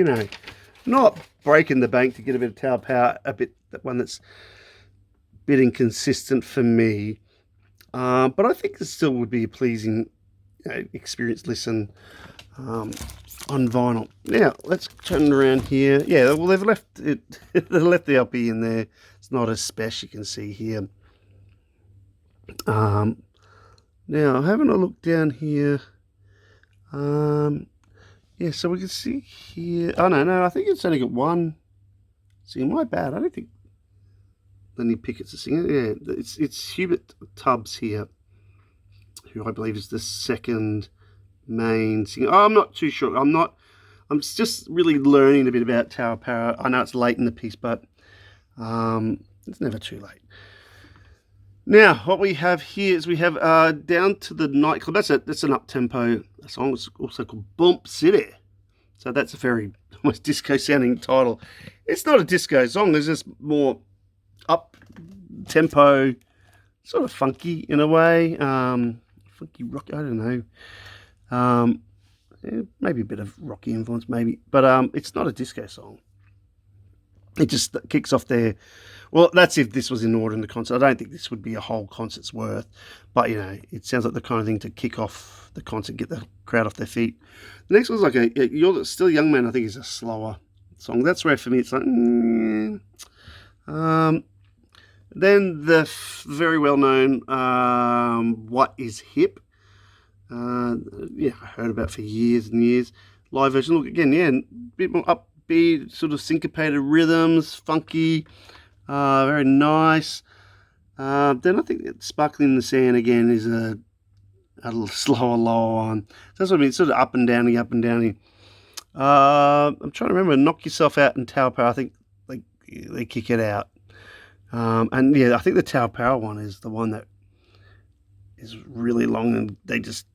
not breaking the bank to get a bit of Tower Power, that one that's a bit inconsistent for me. But I think it still would be a pleasing experience listen on vinyl. Now let's turn around here. Yeah, well they've left it. They left the LP in there. It's not as special, you can see here. Now having a look down here. Yeah, so we can see here. Oh, no, I think it's only got one. See, my bad. I don't think Lenny Pickett's a singer. Yeah, it's Hubert Tubbs here, who I believe is the second main singer. Oh, I'm not too sure. I'm just really learning a bit about Tower Power. I know it's late in the piece, but it's never too late. Now, what we have here is we have Down to the Nightclub. That's an up-tempo song. It's also called Bump City. So that's a very almost disco-sounding title. It's not a disco song. It's just more up-tempo, sort of funky in a way. Funky rock, I don't know. Maybe a bit of rocky influence, maybe. But it's not a disco song. It just kicks off there. Well, that's if this was in order in the concert. I don't think this would be a whole concert's worth. But, it sounds like the kind of thing to kick off the concert, get the crowd off their feet. The next one's like You're Still a Young Man, I think, is a slower song. That's where, for me, it's like... Then the very well-known What Is Hip. I heard about for years and years. Live version. Look, again, a bit more upbeat, sort of syncopated rhythms, funky, very nice. Then I think that Sparkling in the Sand, again, is a little slower, lower one. So that's what I mean, sort of up and downy, up and downy. I'm trying to remember, Knock Yourself Out and Tower Power, I think they kick it out. And I think the Tower Power one is the one that is really long and they just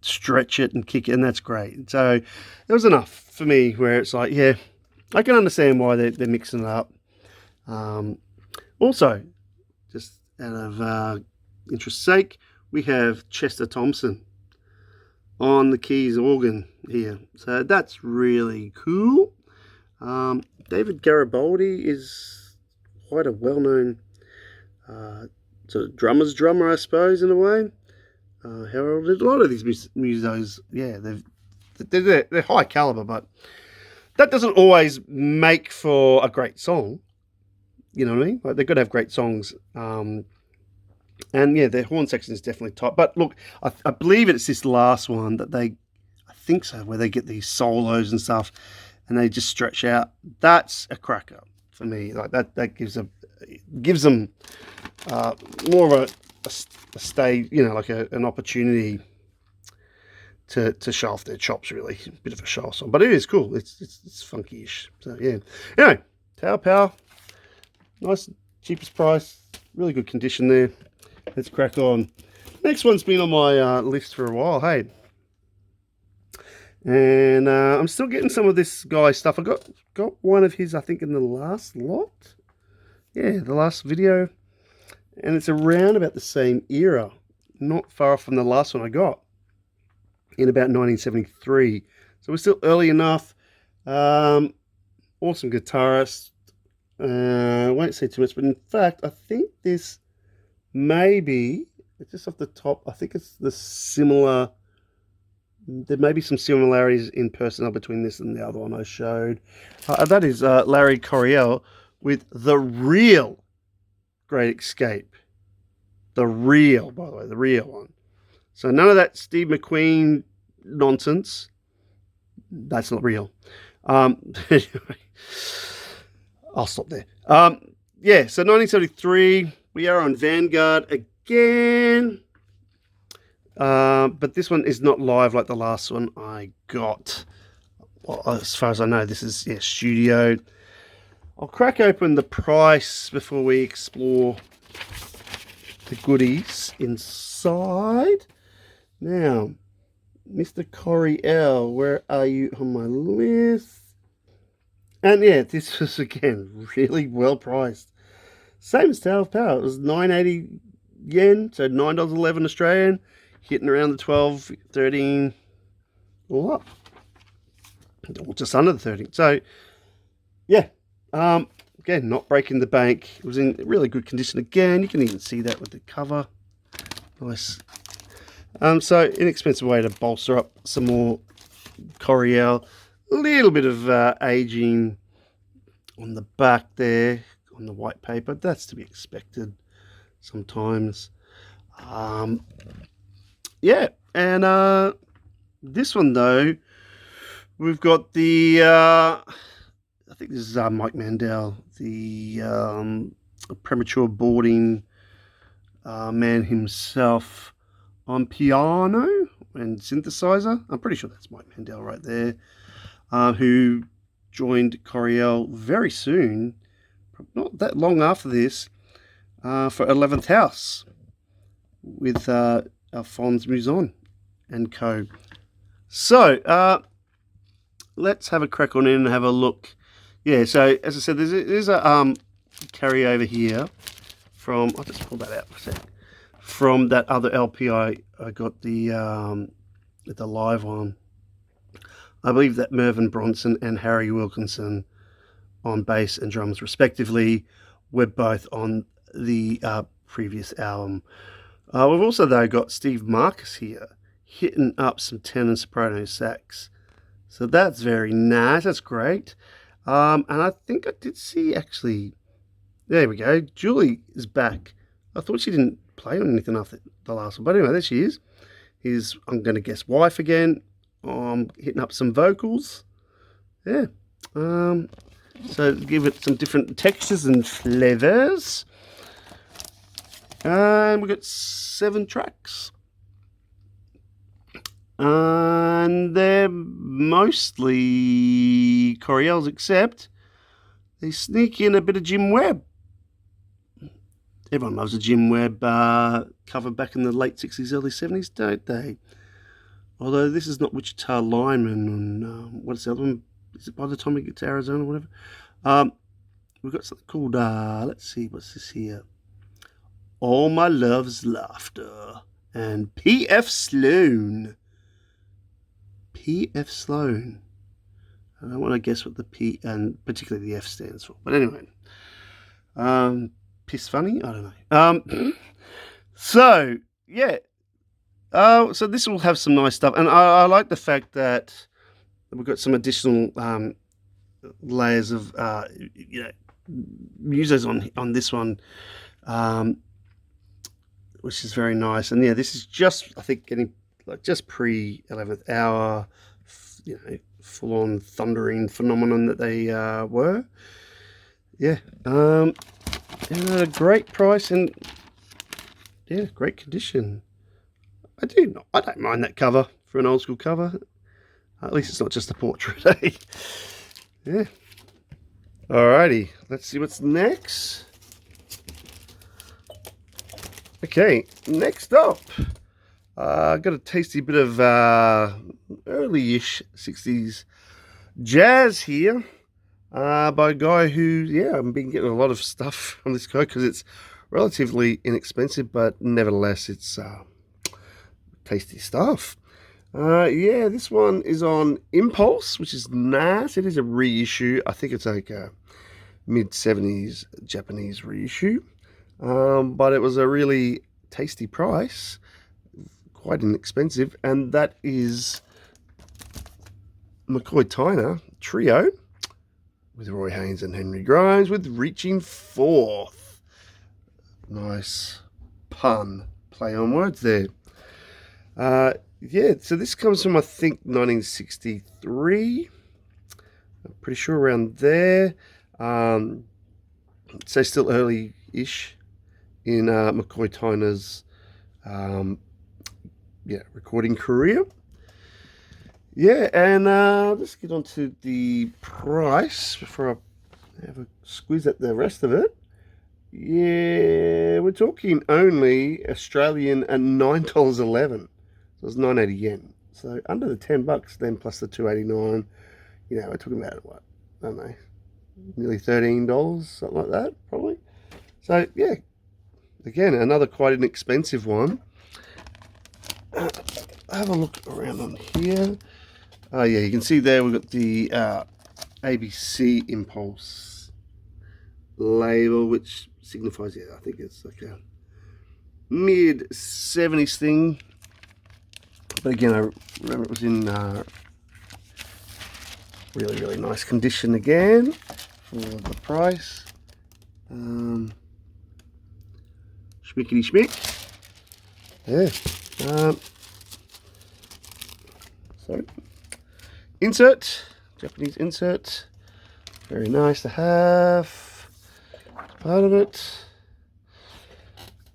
stretch it and kick it, and that's great. So it was enough for me where it's like, I can understand why they're mixing it up. Also, just out of interest's sake, we have Chester Thompson on the keys organ here. So that's really cool. David Garibaldi is quite a well-known sort of drummer's drummer, I suppose, in a way. Heralded a lot of these musos, they're high caliber, but that doesn't always make for a great song. You know what I mean? Like, they've got to have great songs. And their horn section is definitely top. But look, I believe it's this last one that I think so, where they get these solos and stuff, and they just stretch out. That's a cracker for me. Like that gives them more of a stage, like an opportunity to show off their chops. Really, a bit of a show off song, but it is cool. It's funky-ish. So yeah. Anyway, Tower Power, nice, cheapest price, really good condition there. Let's crack on. Next one's been on my list for a while. Hey, and I'm still getting some of this guy's stuff. I got one of his, I think, in the last lot. Yeah, the last video. And it's around about the same era, not far off from the last one I got in about 1973. So we're still early enough. Awesome guitarist. I won't say too much, but in fact, I think this maybe, just off the top, I think it's the similar. There may be some similarities in personnel between this and the other one I showed. That is Larry Coryell with The Real Great Escape. The real, by the way, the real one. So none of that Steve McQueen nonsense. That's not real. Anyway, I'll stop there. So 1973, we are on Vanguard again. But this one is not live like the last one I got. Well, as far as I know, this is studio. I'll crack open the price before we explore the goodies inside. Now, Mr. Coryell, where are you on my list? And this was, again, really well priced. Same as Tower of Power. It was 980 yen, so $9.11 Australian, hitting around the 12, 13, all up. Or just under the 13. So, again, not breaking the bank. It was in really good condition again. You can even see that with the cover. Nice. So, inexpensive way to bolster up some more Coryell. A little bit of aging on the back there, on the white paper. That's to be expected sometimes. And This one though, we've got the I think this is Mike Mandel, the premature boarding man himself on piano and synthesizer. I'm pretty sure that's Mike Mandel right there, who joined Coriel very soon, not that long after this, for 11th House with Alphonse Mouzon and co. So let's have a crack on in and have a look. Yeah, so as I said, there's a carryover here from, I'll just pull that out for a sec, from that other LP I got the live on. I believe that Mervyn Bronson and Harry Wilkinson on bass and drums respectively were both on the previous album. We've also though got Steve Marcus here hitting up some tenor and soprano sax. So that's very nice, that's great. And I think I did see actually, there we go, Julie is back. I thought she didn't play on anything after the last one, but anyway, there she is. Here's, I'm going to guess, wife again. Hitting up some vocals. Yeah. So give it some different textures and flavors. And we've got 7 tracks. And they're mostly Coriel's, except they sneak in a bit of Jim Webb. Everyone loves a Jim Webb cover back in the late 60s, early 70s, don't they? Although this is not Wichita Lineman and what's the other one? Is it By the Time We Get to Arizona or whatever? We've got something called, let's see, what's this here? All My Love's Laughter and P.F. Sloan. P.F. Sloan. I don't want to guess what the P and particularly the F stands for. But anyway. Piss funny? I don't know. So, yeah. So this will have some nice stuff. And I like the fact that we've got some additional layers of musos on this one, which is very nice. And yeah, this is just, I think, getting like just pre 11th hour, full on thundering phenomenon that they were. Yeah, and a great price and yeah, great condition. I don't mind that cover for an old school cover. At least it's not just a portrait, eh? Yeah. Alrighty, let's see what's next. Okay, next up, got a tasty bit of early-ish 60s jazz here by a guy who, yeah, I've been getting a lot of stuff from this guy because it's relatively inexpensive, but nevertheless, it's tasty stuff. Yeah, this one is on Impulse, which is nice. It is a reissue. I think it's like a mid-70s Japanese reissue. But it was a really tasty price, quite inexpensive, and that is McCoy Tyner Trio with Roy Haynes and Henry Grimes with Reaching Forth. Nice pun, play on words there. Yeah, so this comes from, I think, 1963. I'm pretty sure around there. So still early-ish in McCoy Tyner's recording career. Yeah, and let's get on to the price before I have a squeeze at the rest of it. Yeah, we're talking only Australian at $9.11. So it's 980 yen. So under the $10 then plus the $2.89. We're talking about what? I don't know. Nearly $13, something like that, probably. So yeah, again, another quite inexpensive one. Have a look around on here. Oh yeah, you can see there we've got the ABC Impulse label, which signifies, I think it's like a mid-70s thing. But again, I remember it was in really, really nice condition again for the price. Schmickety schmick. Yeah. Sorry. Insert. Japanese insert. Very nice to have. Part of it.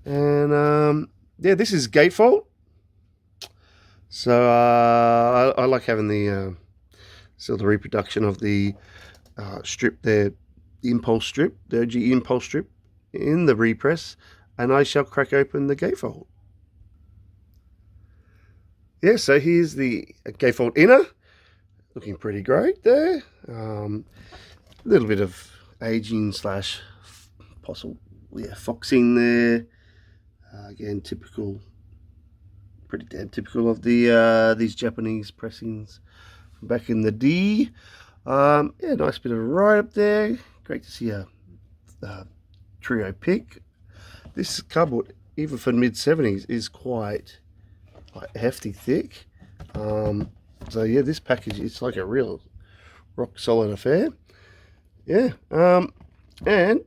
And yeah, this is gatefold. So I like having the still the reproduction of the strip there, the impulse strip, the OG impulse strip in the repress, and I shall crack open the gatefold. Yeah, so here's the gatefold inner, looking pretty great there. A little bit of aging slash possible, yeah, foxing there. Again, typical, pretty damn typical of the these Japanese pressings from back in the D. Yeah, nice bit of right up there. Great to see a trio pick. This cardboard, even for mid-70s, is quite hefty thick. So yeah, this package, it's like a real rock solid affair. Yeah, and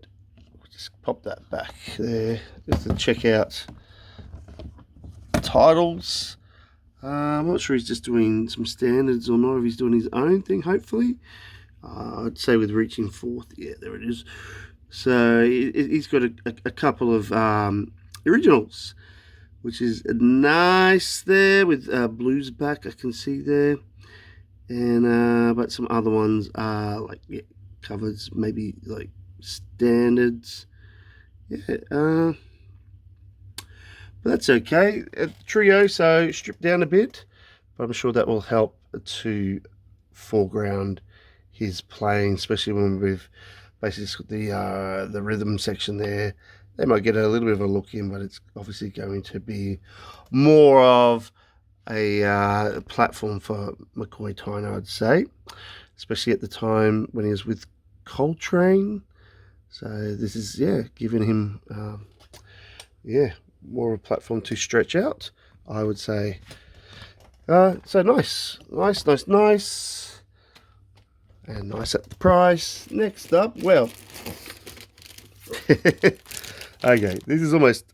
just pop that back there just to check out titles. I'm not sure he's just doing some standards or not, if he's doing his own thing, hopefully. I'd say with reaching fourth, yeah, there it is. So he's got a couple of originals, which is nice there with blues back, I can see there. And but some other ones are like, yeah, covers, maybe like standards. Yeah, but that's okay. Trio, so stripped down a bit, but I'm sure that will help to foreground his playing, especially when we've basically got the rhythm section there. They might get a little bit of a look in, but it's obviously going to be more of a platform for McCoy Tyner, I'd say, especially at the time when he was with Coltrane. So this is, yeah, giving him, yeah, more of a platform to stretch out, I would say. So nice, and nice at the price. Next up, well, okay, this is almost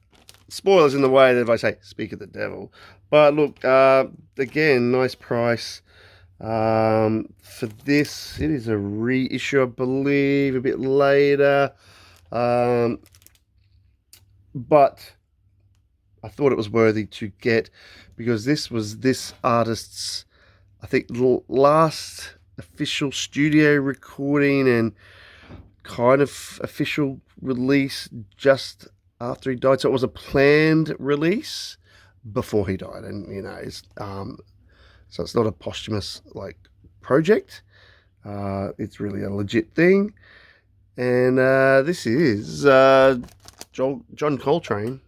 spoilers in the way that if I say speak of the devil, but look, again, nice price. For this, it is a reissue, I believe, a bit later, but I thought it was worthy to get, because this was this artist's, I think, last official studio recording and kind of official release just after he died. So it was a planned release before he died, and you know, it's so it's not a posthumous like project. It's really a legit thing, and this is John Coltrane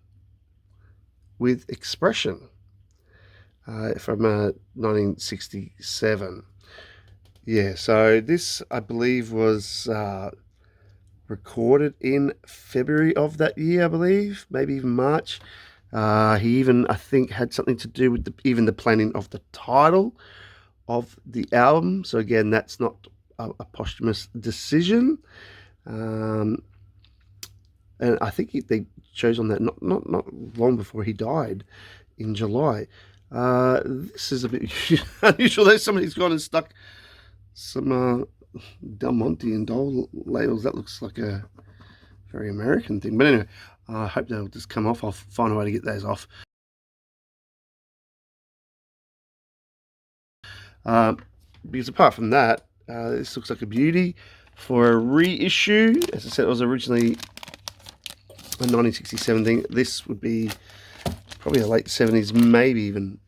with Expression from 1967. Yeah, so this, I believe, was recorded in February of that year, I believe, maybe even March. He even, I think, had something to do with even the planning of the title of the album. So again, that's not a posthumous decision. And I think they chose on that not long before he died in July. This is a bit unusual. There's somebody's gone and stuck some Del Monte and Dole labels. That looks like a very American thing. But anyway, I hope they'll just come off. I'll find a way to get those off. Because apart from that, this looks like a beauty for a reissue. As I said, it was originally a 1967 thing. This would be probably a late 70s, maybe even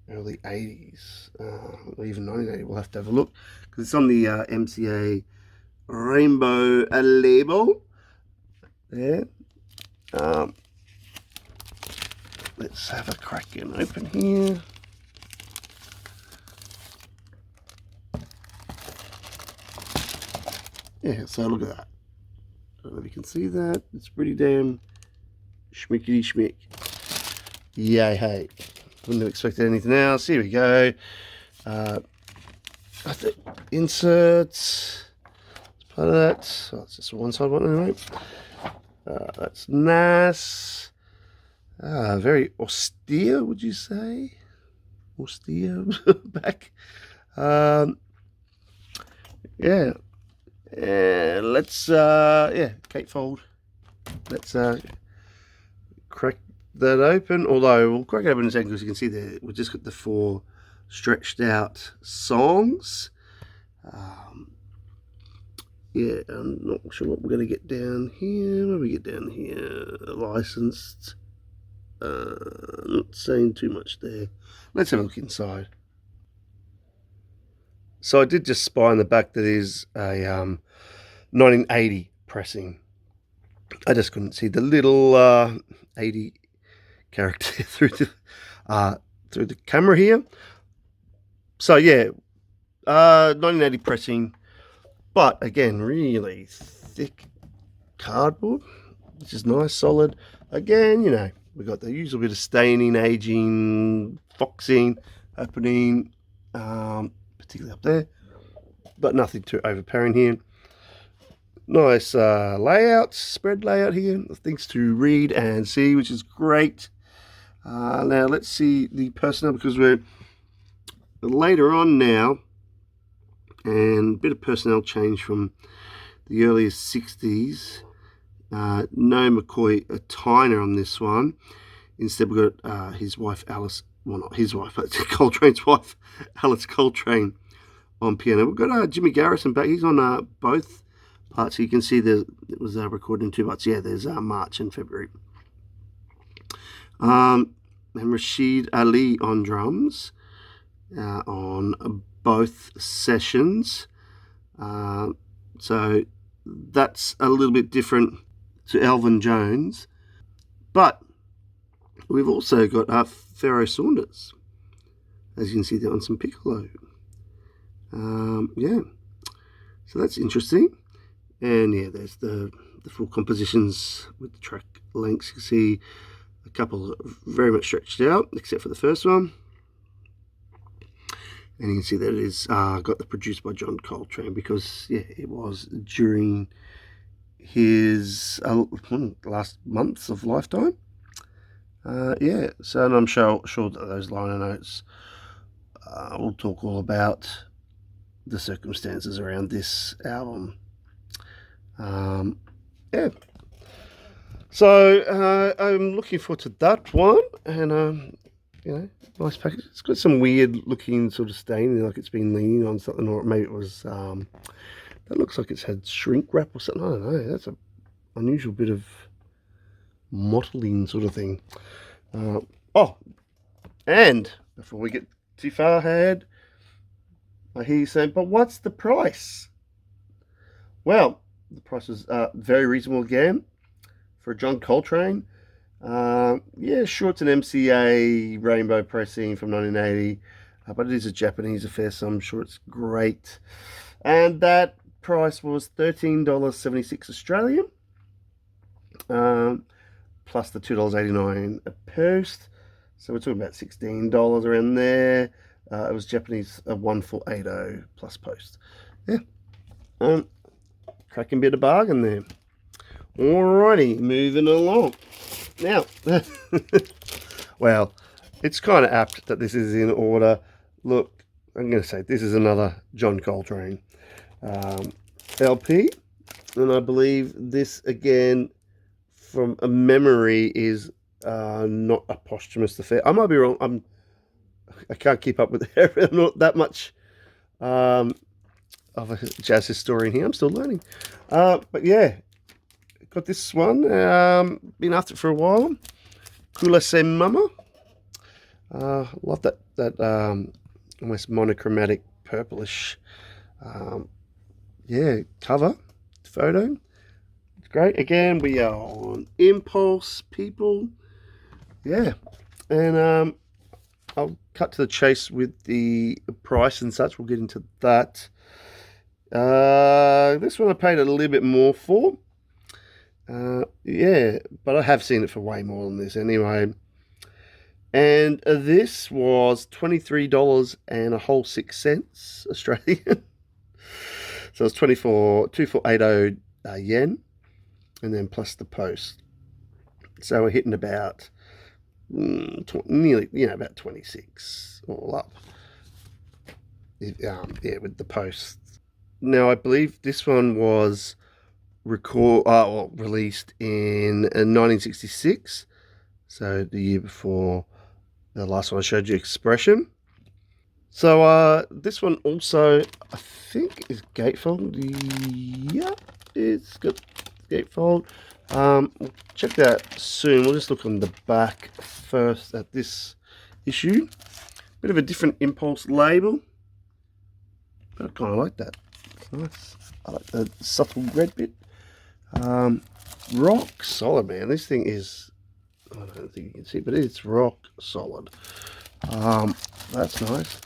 early 80s, or even 1980. We'll have to have a look, because it's on the MCA Rainbow label there. Let's have a crack and open here. Yeah, so look at that. I don't know if you can see that. It's pretty damn schmickety schmick. Yay, hey. Wouldn't have expected anything else. Here we go. I think inserts. It's part of that. Oh, it's just one side one anyway. That's nice. Very austere, would you say? austere back. Yeah, let's yeah, gatefold. Let's crack that open. Although we'll crack it open in a second because you can see there we've just got the 4 stretched out songs. Yeah, I'm not sure what we're going to get down here. What do we get down here? Licensed. Not saying too much there. Let's have a look inside. So I did just spy on the back that is a 1980 pressing. I just couldn't see the little 80 character through the camera here. So yeah, 1980 pressing, but again, really thick cardboard, which is nice, solid. Again, you know, we've got the usual bit of staining, aging, foxing happening, particularly up there, but nothing too overpowering here. Nice layout, spread layout here, things to read and see, which is great. Now let's see the personnel, because we're later on now, and a bit of personnel change from the earlier 60s. No McCoy Tyner on this one. Instead we've got his wife Alice, well not his wife, but Coltrane's wife, Alice Coltrane on piano. We've got Jimmy Garrison back. He's on both parts. You can see it was recorded in 2 parts. Yeah, there's March and February. And Rashid Ali on drums on both sessions. So that's a little bit different to Elvin Jones. But we've also got Pharaoh Saunders, as you can see there, on some piccolo. Yeah, so that's interesting. And yeah, there's the full compositions with the track lengths. You can see a couple very much stretched out, except for the first one. And you can see that it is got the produced by John Coltrane, because yeah, it was during his last months of lifetime. Yeah, so, and I'm sure that those liner notes will talk all about the circumstances around this album. Yeah, so I'm looking forward to that one, and you know, nice package. It's got some weird looking sort of stain, like it's been leaning on something, or maybe it was that looks like it's had shrink wrap or something. I don't know. That's an unusual bit of mottling sort of thing. Oh, and before we get too far ahead, I hear you saying, but what's the price? Well, the price was very reasonable again for John Coltrane. Yeah, sure, it's an MCA rainbow pressing from 1980, but it is a Japanese affair, so I'm sure it's great. And that price was $13.76 Australian, plus the $2.89 a post. So we're talking about $16 around there. It was Japanese 1480 plus post. Yeah, cracking bit of bargain there. Alrighty, moving along. Now, well, it's kind of apt that this is in order. Look, I'm going to say this is another John Coltrane LP, and I believe this again, from a memory, is not a posthumous affair. I might be wrong. I can't keep up with it. I'm not that much of a jazz historian here. I'm still learning. But yeah, got this one. Been after it for a while. Kula Se Mama. Love that almost monochromatic purplish yeah, cover photo. It's great. Again, we are on Impulse, people. Yeah, and I'll cut to the chase with the price and such. We'll get into that. This one I paid a little bit more for. Yeah, but I have seen it for way more than this anyway. And this was $23 and a whole 6 cents Australian. So it's 2480 yen, and then plus the post. So we're hitting about nearly, about 26 all up. Yeah, with the posts. Now I believe this one was released in 1966, so the year before the last one I showed you, Expression. So this one also, I think, is gatefold. Yeah, it's got gatefold. We'll check that soon. We'll just look on the back first at this issue. Bit of a different Impulse label, but I kind of like that. It's nice. I like the subtle red bit. Rock solid, man. This thing is, I don't think you can see, but it's rock solid. That's nice.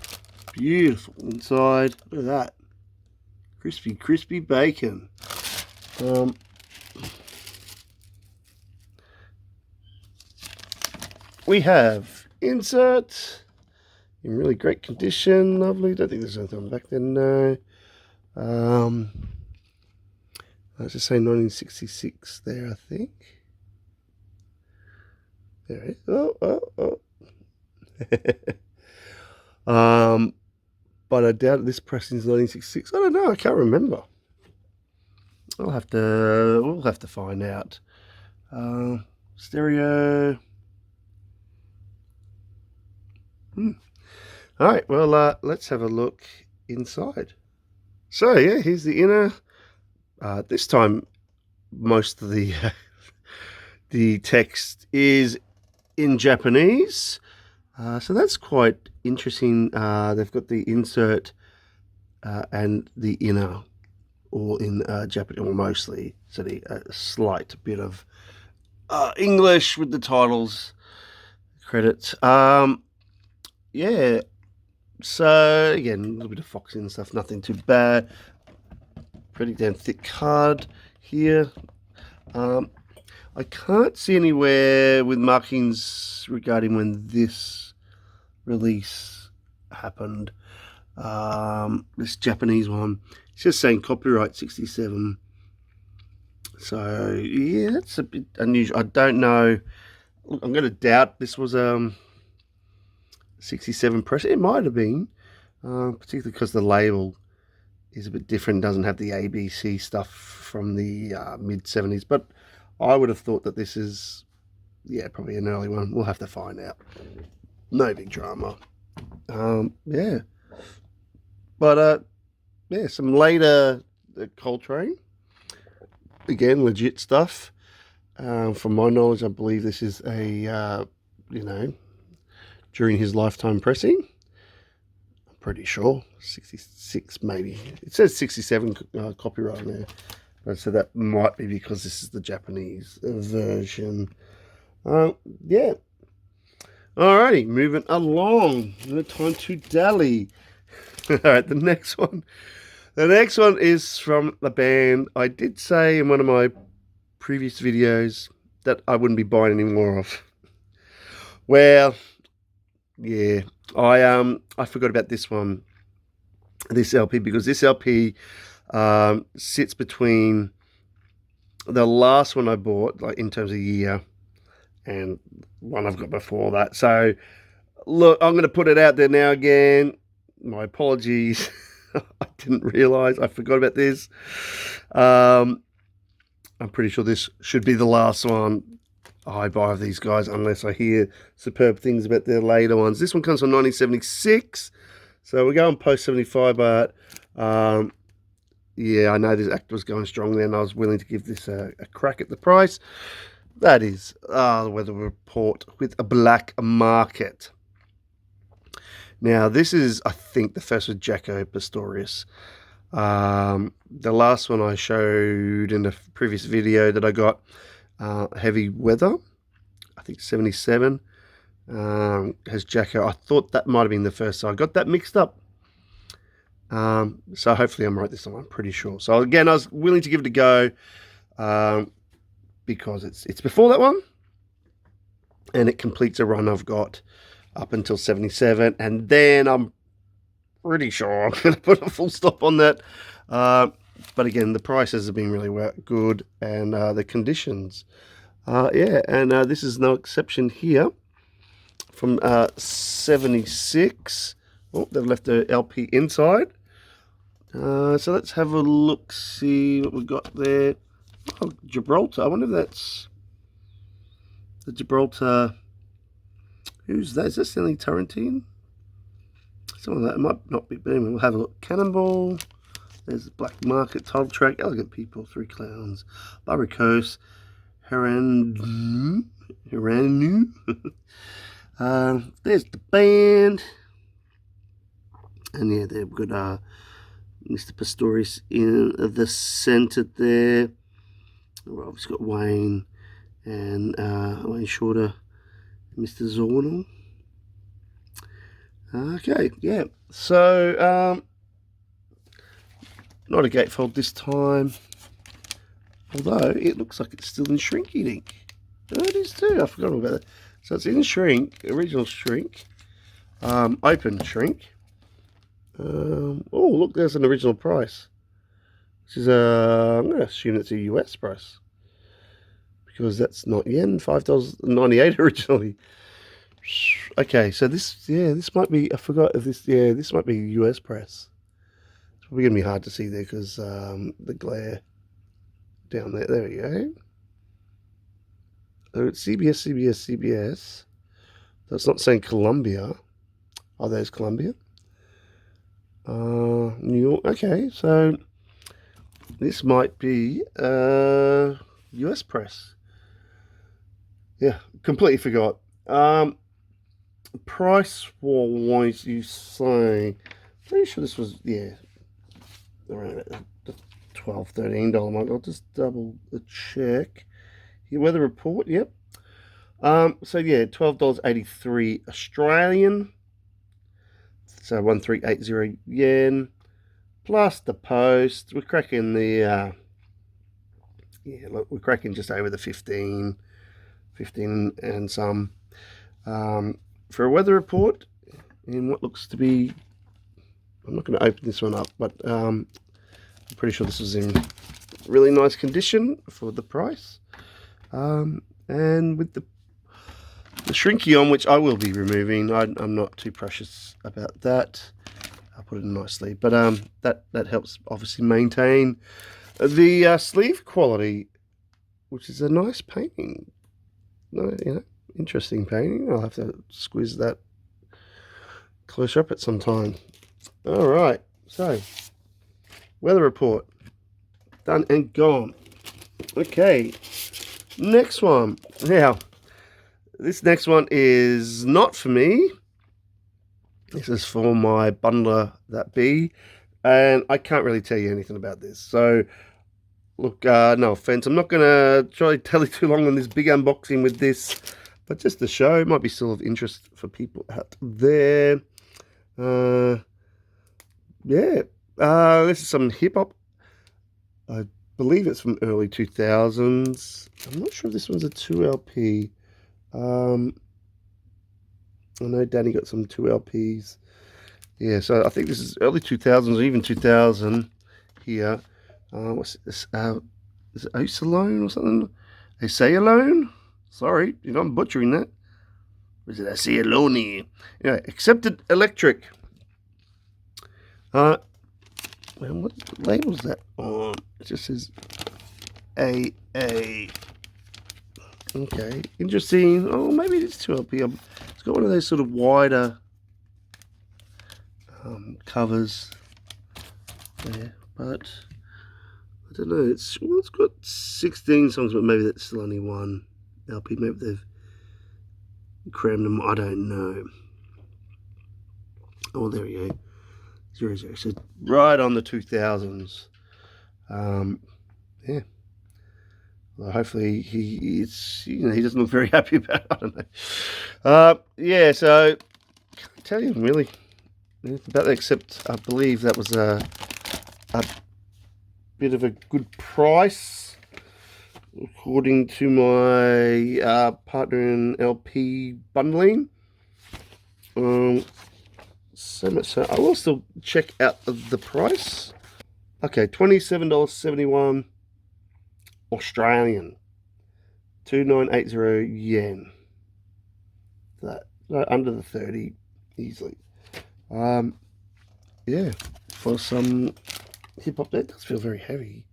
Beautiful inside. Look at that. Crispy bacon. We have insert in really great condition. Lovely. Don't think there's anything on the back there. No. Let's just say 1966 there, I think. There it is. Oh. But I doubt this pressing is 1966. I don't know. I can't remember. We'll have to find out. Stereo. All right. Well, let's have a look inside. So yeah, here's the inner. This time, most of the the text is in Japanese. So that's quite interesting. They've got the insert and the inner all in Japanese, or mostly. So a slight bit of English with the titles, credits. Yeah. So again, a little bit of foxing and stuff. Nothing too bad. Pretty damn thick card here. I can't see anywhere with markings regarding when this release happened. This Japanese one, it's just saying copyright 67. So yeah, that's a bit unusual. I don't know. Look, I'm going to doubt this was 67 press. It might have been, particularly because the label is a bit different. Doesn't have the ABC stuff from the mid 70s, but I would have thought that this is, yeah, probably an early one. We'll have to find out. No big drama. Yeah. But, yeah, some later Coltrane. Again, legit stuff. From my knowledge, I believe this is a, during his lifetime pressing. I'm pretty sure. 66 maybe. It says 67 copyright there. So that might be because this is the Japanese version. Yeah. Alrighty, moving along. No time to dally. Alright, the next one. The next one is from the band. I did say in one of my previous videos that I wouldn't be buying any more of. Well, yeah. I forgot about this one. This LP, because this LP sits between the last one I bought, like in terms of year, and one I've got before that. So look, I'm going to put it out there now again. My apologies. I didn't realize. I forgot about this. I'm pretty sure this should be the last one I buy of these guys, unless I hear superb things about their later ones. This one comes from 1976. So we're going post 75, but yeah, I know this act was going strong there, and I was willing to give this a crack at the price. That is the Weather Report with a black market. Now, this is, I think, the first with Jaco Pastorius. The last one I showed in the previous video that I got, Heavy Weather, I think 77, has Jaco. I thought that might have been the first, so I got that mixed up. So hopefully I'm right this time. I'm pretty sure. So again, I was willing to give it a go because it's before that one, and it completes a run I've got up until 77, and then I'm pretty sure I'm going to put a full stop on that. But again, the prices have been really good, and the conditions, yeah, and this is no exception here. from 76. Oh, they've left the LP inside. So let's have a look, see what we've got there. Oh, Gibraltar. I wonder if that's the Gibraltar. Who's that? Is that Stanley Turrentine? Some of that might not be, but anyway, we'll have a look. Cannonball. There's the Black Market title track. Elegant People, Three Clowns. Barbary Coast. Heranu. There's the band. And yeah, they've got Mr. Pastorius in the centre there. We've obviously got Wayne and Wayne Shorter, Mr. Zornal. Okay, yeah. So not a gatefold this time, although it looks like it's still in shrink ink. Oh, it is too. I forgot about that. So it's in shrink, original shrink, open shrink. Oh, look, there's an original price. This is I'm going to assume it's a US price because that's not yen. $5.98 originally. Okay, so this might be. I forgot if this. Yeah, this might be US price. It's probably going to be hard to see there because the glare down there. There we go. So it's CBS. That's not saying Columbia. Oh, there's Columbia. New York. Okay, so this might be US press. Yeah, completely forgot. Price wise, you say? Pretty sure this was around the $12, $13 mark. I'll just double check. Your weather report. Yep. So yeah, $12.83 Australian. So 1380 yen plus the post. We're cracking the look, we're cracking just over the 15 and some for a weather report in what looks to be. I'm not going to open this one up, but I'm pretty sure this was in really nice condition for the price, and with the shrinky on, which I will be removing. I'm not too precious about that. I'll put it in nicely, but that helps obviously maintain the sleeve quality, which is a nice painting. Interesting painting. I'll have to squeeze that closer up at some time. All right, so weather report done and gone. Okay, next one. Now, this next one is not for me. This is for my bundler that be, and I can't really tell you anything about this. So, look, no offense, I'm not going to try to tell you too long on this big unboxing with this, but just to show, it might be still of interest for people out there. This is some hip hop. I believe it's from early 2000s. I'm not sure if this one's a 2LP. I know Danny got some 2LPs. Yeah, so I think this is early 2000s or even 2000 here. What's this? Is it Osalone or something? Osalone? Sorry, you know I'm butchering that. Or is it Osalone? Yeah, Accepted Electric. Well, what label is that on? It just says AA. Okay, interesting. Oh, maybe it's 2LP. It's got one of those sort of wider covers there, but I don't know. It's got 16 songs, but maybe that's still only one LP. Maybe they've crammed them. I don't know. Oh, there we go. 00. So right on the 2000s. Yeah. Well, hopefully he doesn't look very happy about it. I don't know. Yeah, so can't tell you really anything about that, except I believe that was a bit of a good price according to my partner in LP bundling. So much so I will still check out the price. Okay, $27.71 Australian, 2980 yen. That under the 30 easily. Yeah, for some hip hop, that does feel very heavy.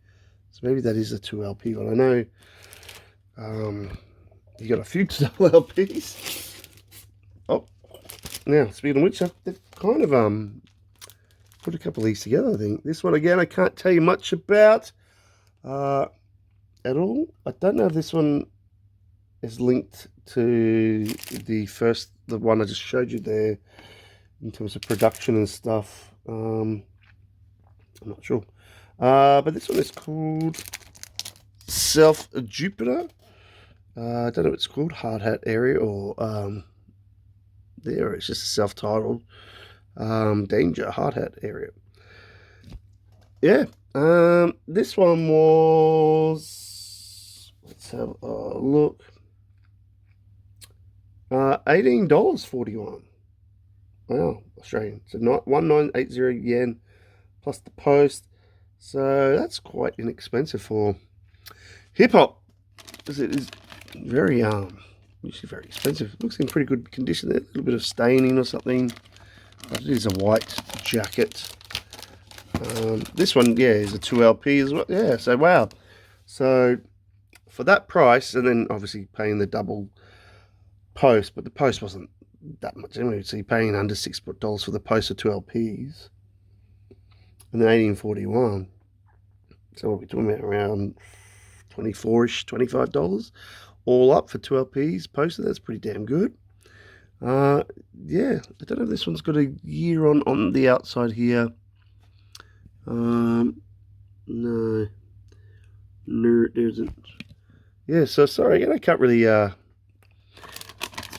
So maybe that is a 2LP one. I know you got a few double LPs. Oh, now speaking of which, they've kind of put a couple of these together. I think this one again, I can't tell you much about at all. I don't know if this one is linked to the one I just showed you there in terms of production and stuff. I'm not sure. But this one is called Self Jupiter. I don't know what it's called, Hard Hat Area, or there it's just a self-titled Danger Hard Hat Area. Yeah. This one was, let's have a look. $18.41. Wow, Australian. So 1980 yen plus the post. So that's quite inexpensive for hip hop, because it is very usually very expensive. It looks in pretty good condition there. A little bit of staining or something. But it is a white jacket. This one, yeah, is a 2LP as well. Yeah, so wow. So for that price, and then obviously paying the double post, but the post wasn't that much anyway. So you're paying under $6 for the post of 2LPs, and then 1841. So what we're talking about, around $24-ish, $25 all up for 2LPs posted. That's pretty damn good. Yeah, I don't know if this one's got a year on the outside here. No, it isn't. Yeah, so sorry again, I can't really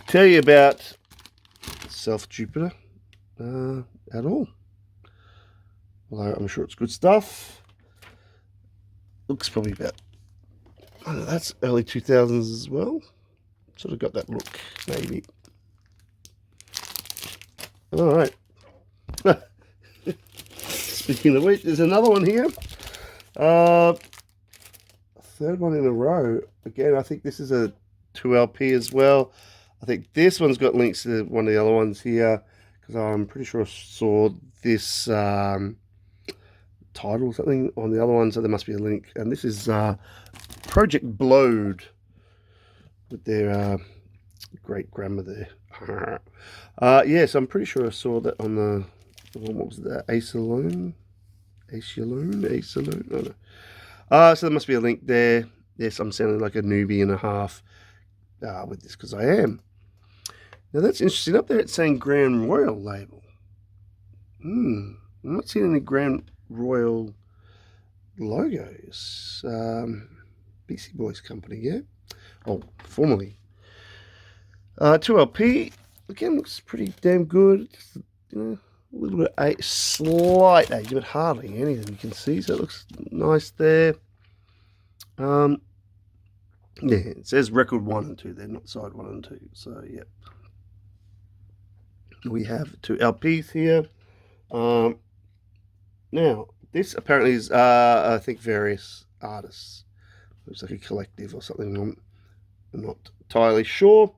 tell you about Self Jupiter at all. Although I'm sure it's good stuff. Looks probably about, I don't know, that's early 2000s as well. Sort of got that look, maybe. All right. Speaking of which, there's another one here. Third one in a row. Again, I think this is a 2LP as well. I think this one's got links to one of the other ones here, because I'm pretty sure I saw this title or something on the other one, so there must be a link. And this is Project Blowed with their great grammar there. Yes, I'm pretty sure I saw that on the one, what was that? Acelone? I don't know. So there must be a link there. Yes, I'm sounding like a newbie and a half with this, because I am. Now that's interesting. Up there it's saying Grand Royal label. I'm not seeing any Grand Royal logos. BC Boys Company, yeah? Oh, formerly. 2LP, again, looks pretty damn good. Just, you know, a little bit slight age, but hardly anything you can see, so it looks nice there. Yeah, it says record 1 and 2 there, not side 1 and 2, so yeah. We have 2 LPs here. Now, this apparently is, I think, various artists. Looks like a collective or something. I'm not entirely sure.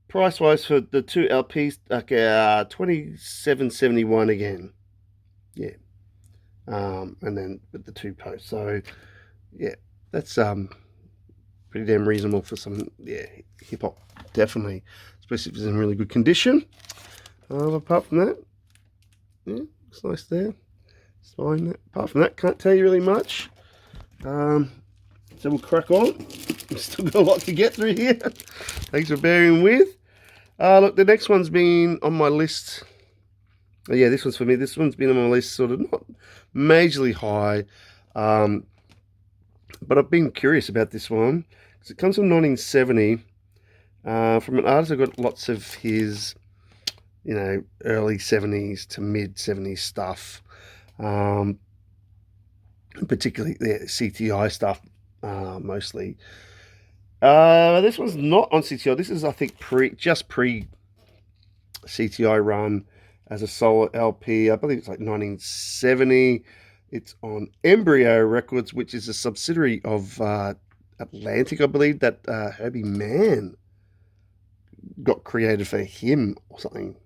Price-wise for the 2 LPs, okay, $27.71 again. Yeah. And then with the 2 posts. So, yeah, that's pretty damn reasonable for some, yeah, hip-hop, definitely. Especially if it's in really good condition. Apart from that, yeah, looks nice there. It's fine. Apart from that, can't tell you really much. So we'll crack on. We've still got a lot to get through here. Thanks for bearing with. Look, the next one's been on my list. Oh, yeah, this one's for me. This one's been on my list, sort of not majorly high. But I've been curious about this one, because it comes from 1970. From an artist who got lots of his, you know, early 70s to mid 70s stuff. Particularly the CTI stuff, mostly. This one's not on CTI. This is, I think, just pre CTI run as a solo LP. I believe it's like 1970. It's on Embryo Records, which is a subsidiary of Atlantic, I believe, that Herbie Mann got created for him or something.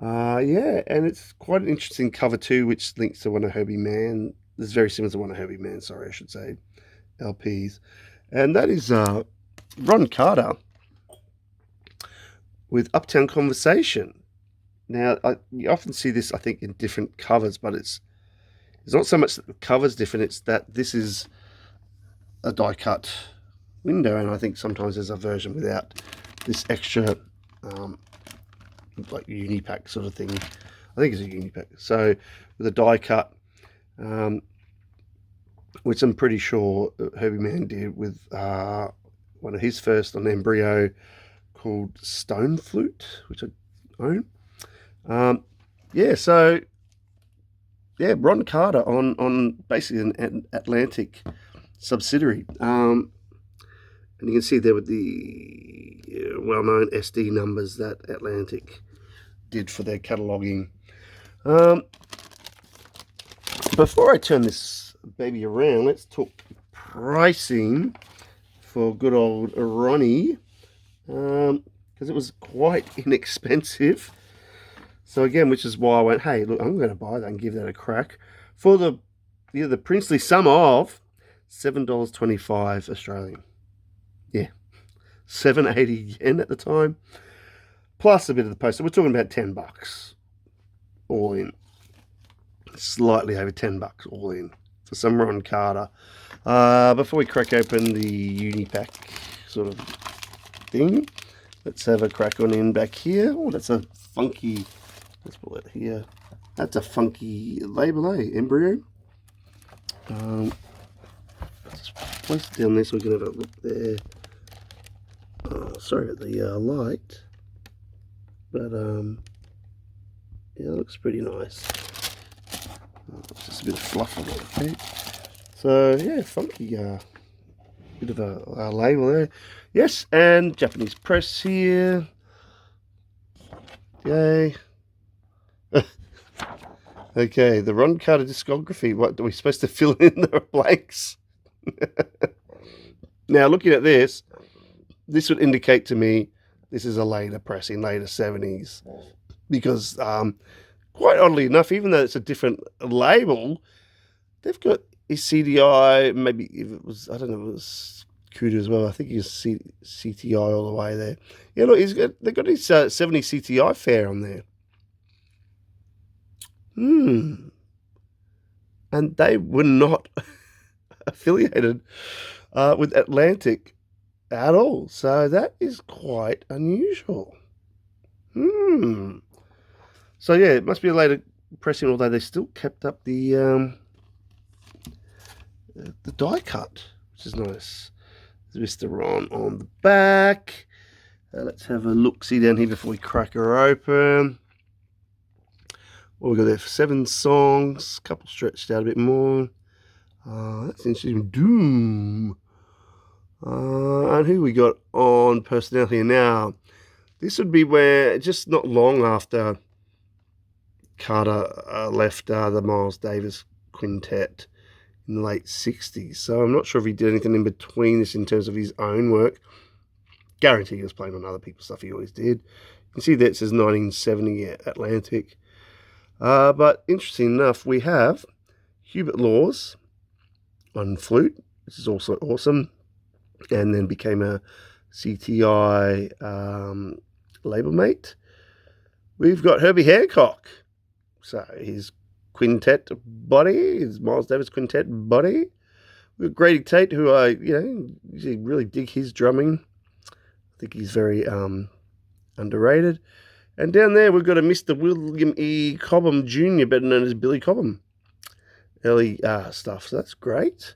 Yeah, and it's quite an interesting cover too, which links to one of Herbie Mann. It's very similar to one of Herbie Mann, sorry, I should say, LPs. And that is Ron Carter with Uptown Conversation. Now, you often see this, I think, in different covers, but it's not so much that the cover's different, it's that this is a die-cut window, and I think sometimes there's a version without this extra like Unipack sort of thing. I think it's a Unipack. So with a die cut, which I'm pretty sure Herbie Mann did with one of his first on Embryo called Stone Flute, which I own. Yeah, so yeah, Ron Carter on basically an Atlantic subsidiary. And you can see there with the well-known SD numbers that Atlantic did for their cataloguing. Before I turn this baby around, let's talk pricing for good old Ronnie, because it was quite inexpensive. So again, which is why I went, hey, look, I'm going to buy that and give that a crack for the princely sum of $7.25 Australian. Yeah, 780 yen at the time, plus a bit of the post. So we're talking about $10 all in, slightly over $10 all in for some Ron Carter. Before we crack open the Unipack sort of thing, let's have a crack on in back here. Oh, that's a funky, let's pull it here. That's a funky label, Embryo. Let's place it down there so we can have a look there. Sorry about the light, but yeah, it looks pretty nice. Just a bit of fluff on it, okay? So yeah, funky bit of a label there. Yes, and Japanese press here. Yay. Okay, the Ron Carter discography. What are we supposed to fill in the blanks? Now, looking at this would indicate to me this is a later pressing, later 70s, because quite oddly enough, even though it's a different label, they've got his CDI. Maybe if it was, I don't know, if it was Cuda as well. I think he's CTI all the way there. Yeah, look, they've got his 70 CTI fare on there. And they were not affiliated with Atlantic at all. So that is quite unusual. So yeah, it must be a later pressing, although they still kept up the die cut, which is nice. There's Mr. Ron on the back. Let's have a look-see down here before we crack her open. What we got there for 7 songs, a couple stretched out a bit more. That's interesting. Doom. And who we got on personnel here now? This would be where just not long after Carter left the Miles Davis Quintet in the late 60s. So I'm not sure if he did anything in between this in terms of his own work. Guarantee he was playing on other people's stuff. He always did. You can see that it says 1970 Atlantic. But interesting enough, we have Hubert Laws on flute, which is also awesome, and then became a CTI label mate. We've got Herbie Hancock, so his quintet body, his Miles Davis quintet body. We've got Grady Tate, who I usually really dig his drumming. I think he's very underrated. And down there, we've got a Mr. William E. Cobham Jr., better known as Billy Cobham. Early stuff, so that's great.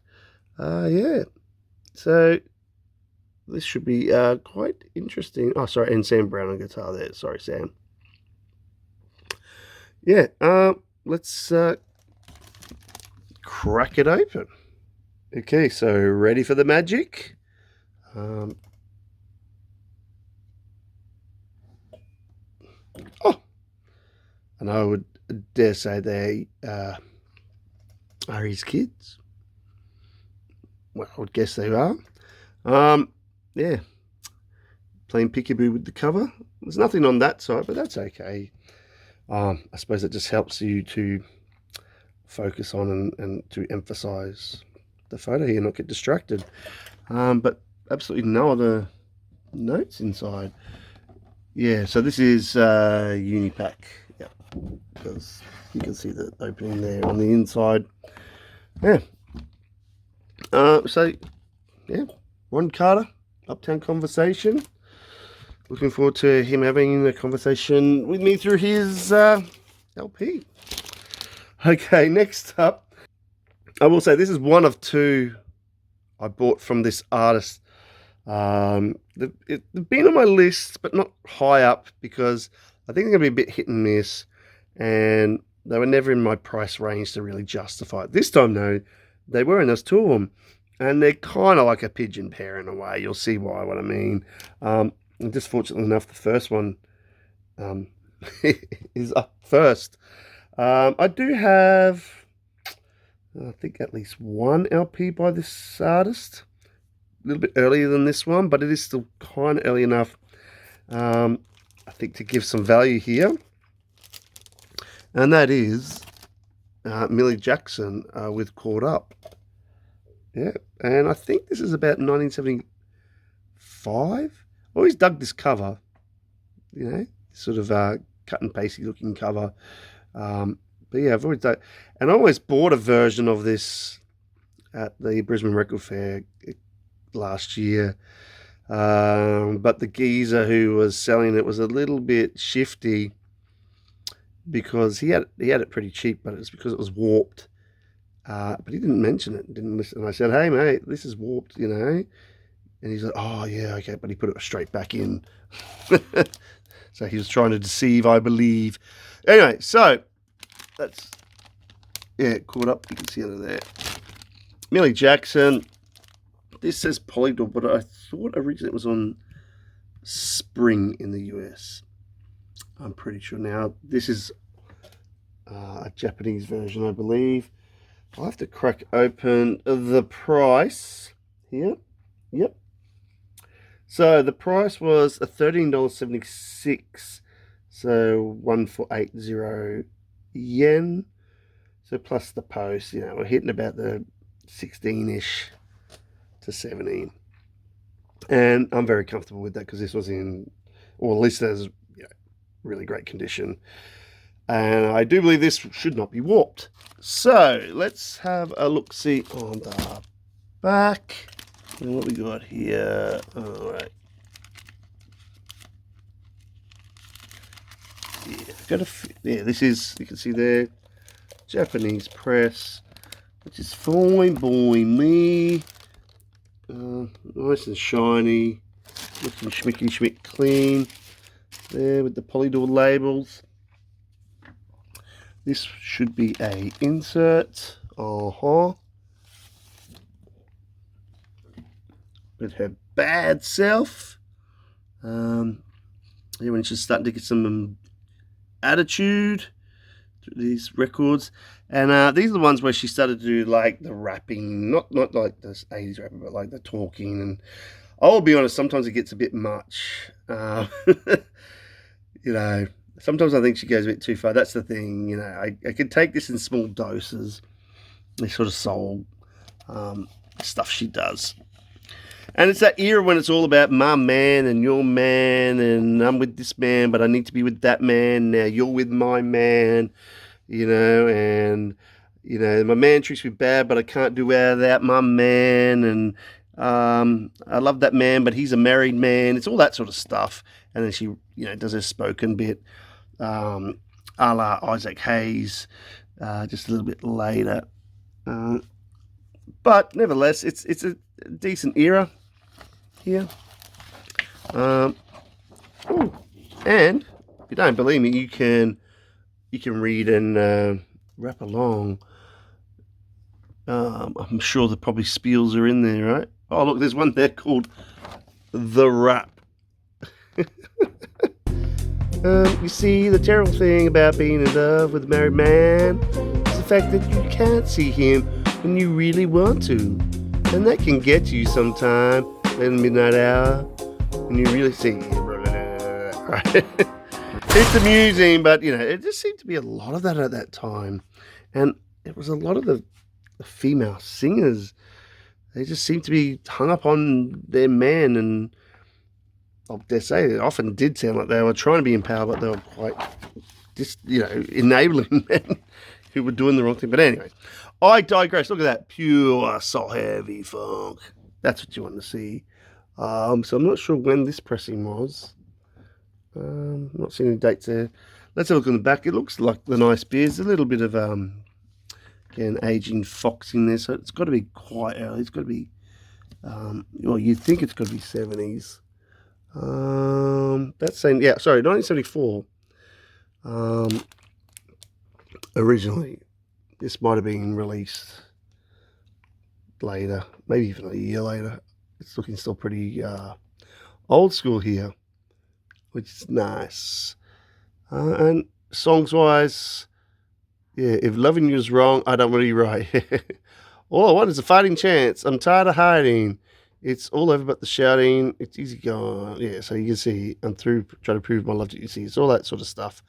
Yeah. So this should be quite interesting. Oh, sorry, and Sam Brown on guitar there. Sorry, Sam. Yeah, let's crack it open. Okay, so ready for the magic? And I would dare say they are his kids. Well, I would guess they are. Yeah. playing peekaboo with the cover. There's nothing on that side, but that's okay. I suppose it just helps you to focus on and to emphasize the photo here, not get distracted. But absolutely no other notes inside. Yeah, so this is Unipack. Yeah, because you can see the opening there on the inside. Yeah. So yeah, Ron Carter, Uptown Conversation. Looking forward to him having a conversation with me through his LP. Okay, next up, I will say this is one of two I bought from this artist. They've been on my list, but not high up, because I think they're going to be a bit hit and miss, and they were never in my price range to really justify it. This time, though, they were, and there's two of them, and they're kind of like a pigeon pair in a way. You'll see why, what I mean. And just fortunately enough, the first one is up first. I do have, I think, at least one LP by this artist. A little bit earlier than this one, but it is still kind of early enough, I think, to give some value here. And that is Millie Jackson with Caught Up. Yeah, and I think this is about 1975. I always dug this cover, you know, sort of cut and pasty looking cover. But yeah, I've always done, and I always bought a version of this at the Brisbane Record Fair last year. But the geezer who was selling it was a little bit shifty, because he had it pretty cheap, but it's because it was warped. But he didn't mention it, didn't listen. And I said, "Hey mate, this is warped, you know." And he's like, "Oh yeah, okay," but he put it straight back in. So he was trying to deceive, I believe. Anyway, so that's, yeah, Caught Up. You can see under there. Millie Jackson. This says Polydor, but I thought originally it was on Spring in the US. I'm pretty sure now. This is a Japanese version, I believe. I'll have to crack open the price here. Yep. So the price was $13.76. So 1480 yen. So plus the post, you know, we're hitting about the 16-ish to 17. And I'm very comfortable with that, because this was in, or at least as, you know, really great condition. And I do believe this should not be warped. So let's have a look-see on the back. And what we got here. All right. Yeah, this is, you can see there, Japanese press, which is fine by me. Nice and shiny, looking schmicky clean there with the Polydor labels. This should be a insert. With her bad self. Yeah, when she's starting to get some attitude through these records. And these are the ones where she started to do like the rapping, not like this 80s rapping, but like the talking. And I'll be honest, sometimes it gets a bit much. You know, sometimes I think she goes a bit too far. That's the thing, you know. I could take this in small doses, this sort of soul stuff she does. And it's that era when it's all about my man and your man, and I'm with this man, but I need to be with that man. Now you're with my man, you know, and, you know, my man treats me bad, but I can't do without my man. And I love that man, but he's a married man. It's all that sort of stuff. And then she, you know, does her spoken bit, a la Isaac Hayes, just a little bit later. But nevertheless, it's a decent era here. And if you don't believe me, you can read and rap along. I'm sure that probably spiels are in there, right? Oh, look, there's one there called The Rap. You see, the terrible thing about being in love with a married man is the fact that you can't see him when you really want to. And that can get you sometime, late in the midnight hour, And you really see, right? It's amusing, but you know, it just seemed to be a lot of that at that time, and it was a lot of the female singers. They just seemed to be hung up on their man, and I dare say it often did sound like they were trying to be empowered, but they were quite just, you know, enabling men who were doing the wrong thing. But anyway, I digress. Look at that, pure soul heavy funk. That's what you want to see. So I'm not sure when this pressing was. I'm not seeing any dates there. Let's have a look on the back. It looks like the nice beers. A little bit of again, aging fox in there, so it's got to be quite early. It's got to be well, you'd think it's got to be 70s. That's saying, yeah, sorry, 1974. Originally, this might have been released later, maybe even a year later. It's looking still pretty old school here, which is nice. And songs wise, yeah, if loving you is wrong, I don't want to be right. All I want is a fighting chance. I'm tired of hiding. It's all over but the shouting. It's easy going. Yeah, so you can see I'm through trying to prove my love to you. See, it's all that sort of stuff.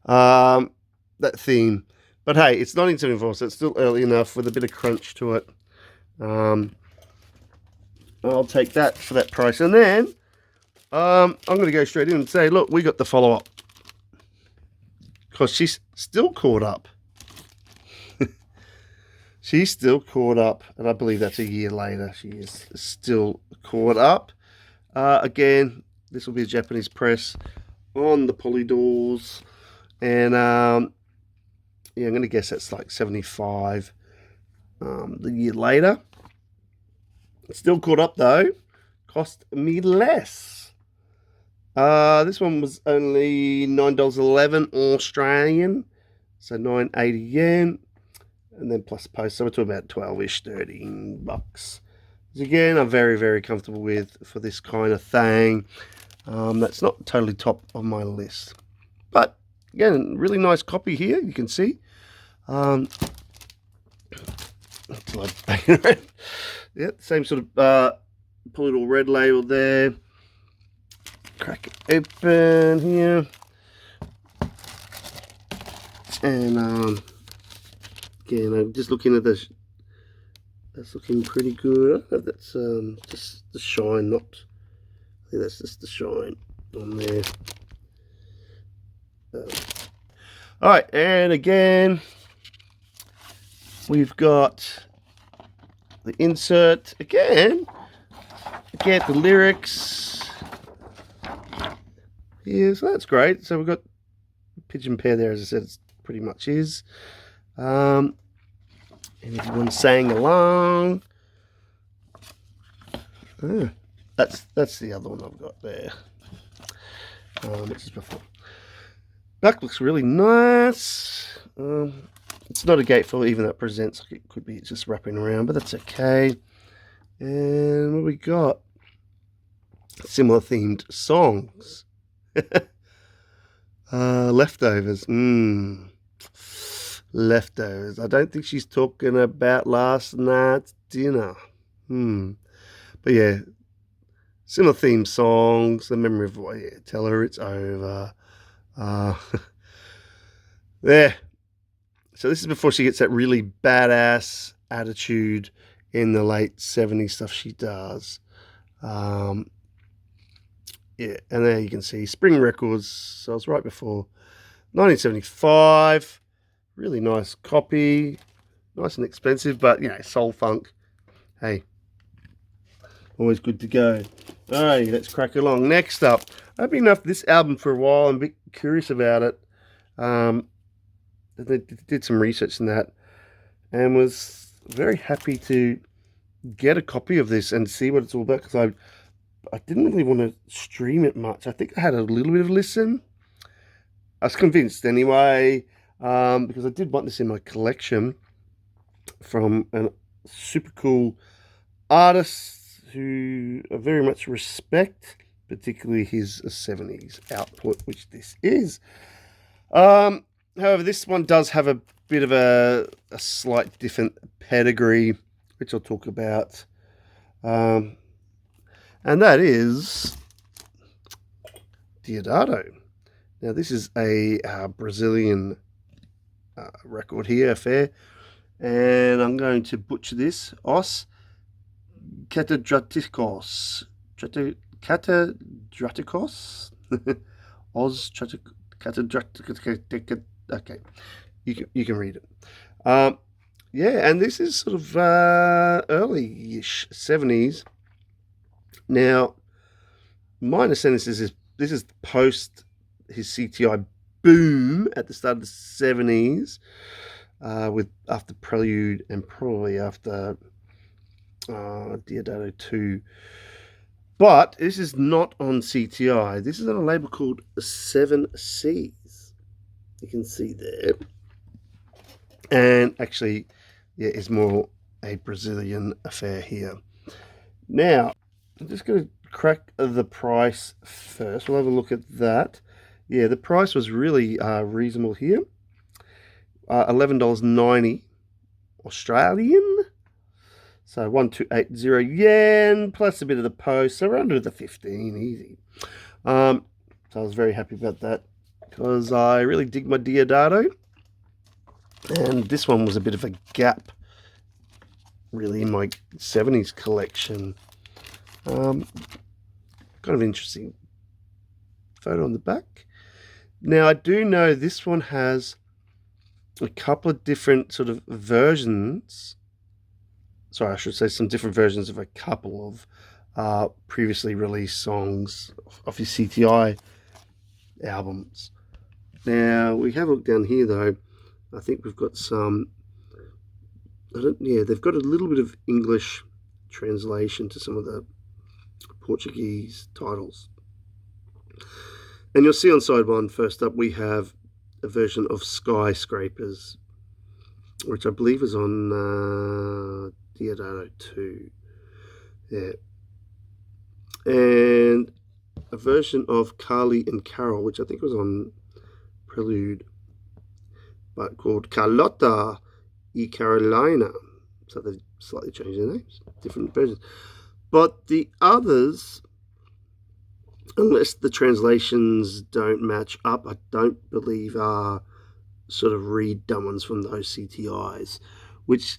That theme. But hey, it's 1974, so it's still early enough with a bit of crunch to it. I'll take that for that price. And then I'm going to go straight in and say, look, we got the follow-up. Because she's still caught up. She's still caught up, and I believe that's a year later. She is still caught up. Again, this will be a Japanese press on the poly doors. And, yeah, I'm going to guess that's like 75 the year later. Still caught up, though. Cost me less. This one was only $9.11 Australian. So 980 yen. And then plus post, so we're talking about 12-ish, 13 bucks. Which again, I'm very, very comfortable with for this kind of thing. That's not totally top of my list. But, again, really nice copy here, you can see. Yeah, same sort of pull little red label there. Crack it open here. And, again, I'm just looking at this. That's looking pretty good. That's just the shine, not. I think that's just the shine on there. All right, and again, we've got the insert again. Get the lyrics. Yeah, so that's great. So we've got pigeon pair there, as I said, it's pretty much is. And everyone sang along. That's the other one I've got there. Which is before. Back looks really nice. It's not a gatefold, even though it presents like it could be. It's just wrapping around, but that's okay. And what we got? Similar themed songs. Leftovers. Leftovers. I don't think she's talking about last night's dinner. But yeah, similar theme songs. The memory of what? Yeah, tell her it's over. There. So this is before she gets that really badass attitude in the late 70s stuff she does. Yeah, and there you can see Spring Records. So it's right before 1975. Really nice copy. Nice and expensive, but, you know, soul funk. Hey, always good to go. All right, let's crack along. Next up, I've been after this album for a while. I'm a bit curious about it. I did some research in that and was very happy to get a copy of this and see what it's all about, because I didn't really want to stream it much. I think I had a little bit of a listen. I was convinced anyway, because I did want this in my collection from a super cool artist who I very much respect, particularly his 70s output, which this is. However, this one does have a bit of a slight different pedigree, which I'll talk about. And that is Deodato. Now this is a Brazilian record here, affair, and I'm going to butcher this. Os Catadraticos. Catadraticos? Os Catadraticos. Okay, you can read it. Yeah, and this is sort of early-ish 70s. Now, my understanding is this is post his CTI boom at the start of the 70s, with after Prelude and probably after Deodato 2. But this is not on CTI. This is on a label called 7Cs. You can see there. And actually, yeah, it's more a Brazilian affair here. Now, I'm just going to crack the price first. We'll have a look at that. Yeah, the price was really reasonable here. $11.90 Australian. So 1280 yen plus a bit of the post. So we're under the 15, easy. So I was very happy about that because I really dig my Deodato. And this one was a bit of a gap, really, in my 70s collection. Kind of interesting photo on the back. Now, I do know this one has a couple of different sort of versions. Sorry, I should say some different versions of a couple of previously released songs of his CTI albums. Now, we have a look down here, though. I think we've got some, they've got a little bit of English translation to some of the Portuguese titles. And you'll see on side one, first up, we have a version of Skyscrapers, which I believe is on Deodato 2. Yeah. And a version of Carly and Carol, which I think was on Prelude, but called Carlotta y Carolina. So they've slightly changed their names, different versions. But the others, unless the translations don't match up, I don't believe are sort of redone ones from those CTIs, which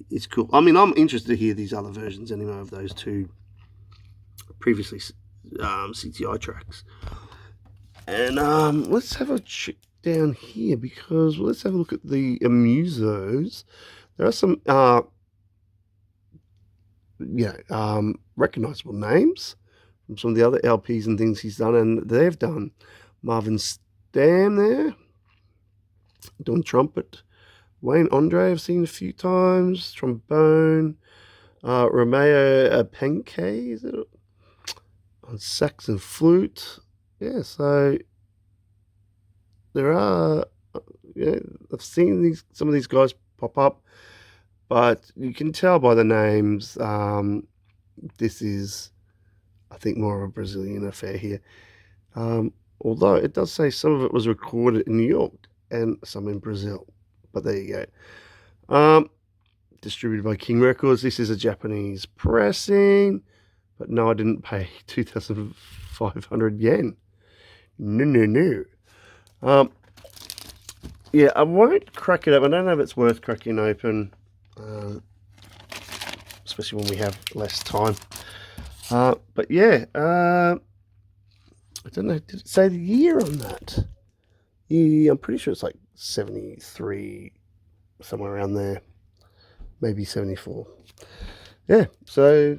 is cool. I mean, I'm interested to hear these other versions anyway of those two previously CTI tracks. And let's have a check down here, because let's have a look at the Musos. There are some recognizable names from some of the other LPs and things he's done, and they've done Marvin Stam there doing trumpet, Wayne Andre I've seen a few times, trombone, Romeo Penke, is it, on sax and flute. Yeah, so there are, I've seen some of these guys pop up, but you can tell by the names, this is, I think, more of a Brazilian affair here. Although it does say some of it was recorded in New York and some in Brazil. But there you go. Distributed by King Records. This is a Japanese pressing. But no, I didn't pay 2,500 yen. No. Yeah, I won't crack it up. I don't know if it's worth cracking open, especially when we have less time. But yeah, I don't know. Did it say the year on that? Yeah, I'm pretty sure it's like 73, somewhere around there. Maybe 74. Yeah, so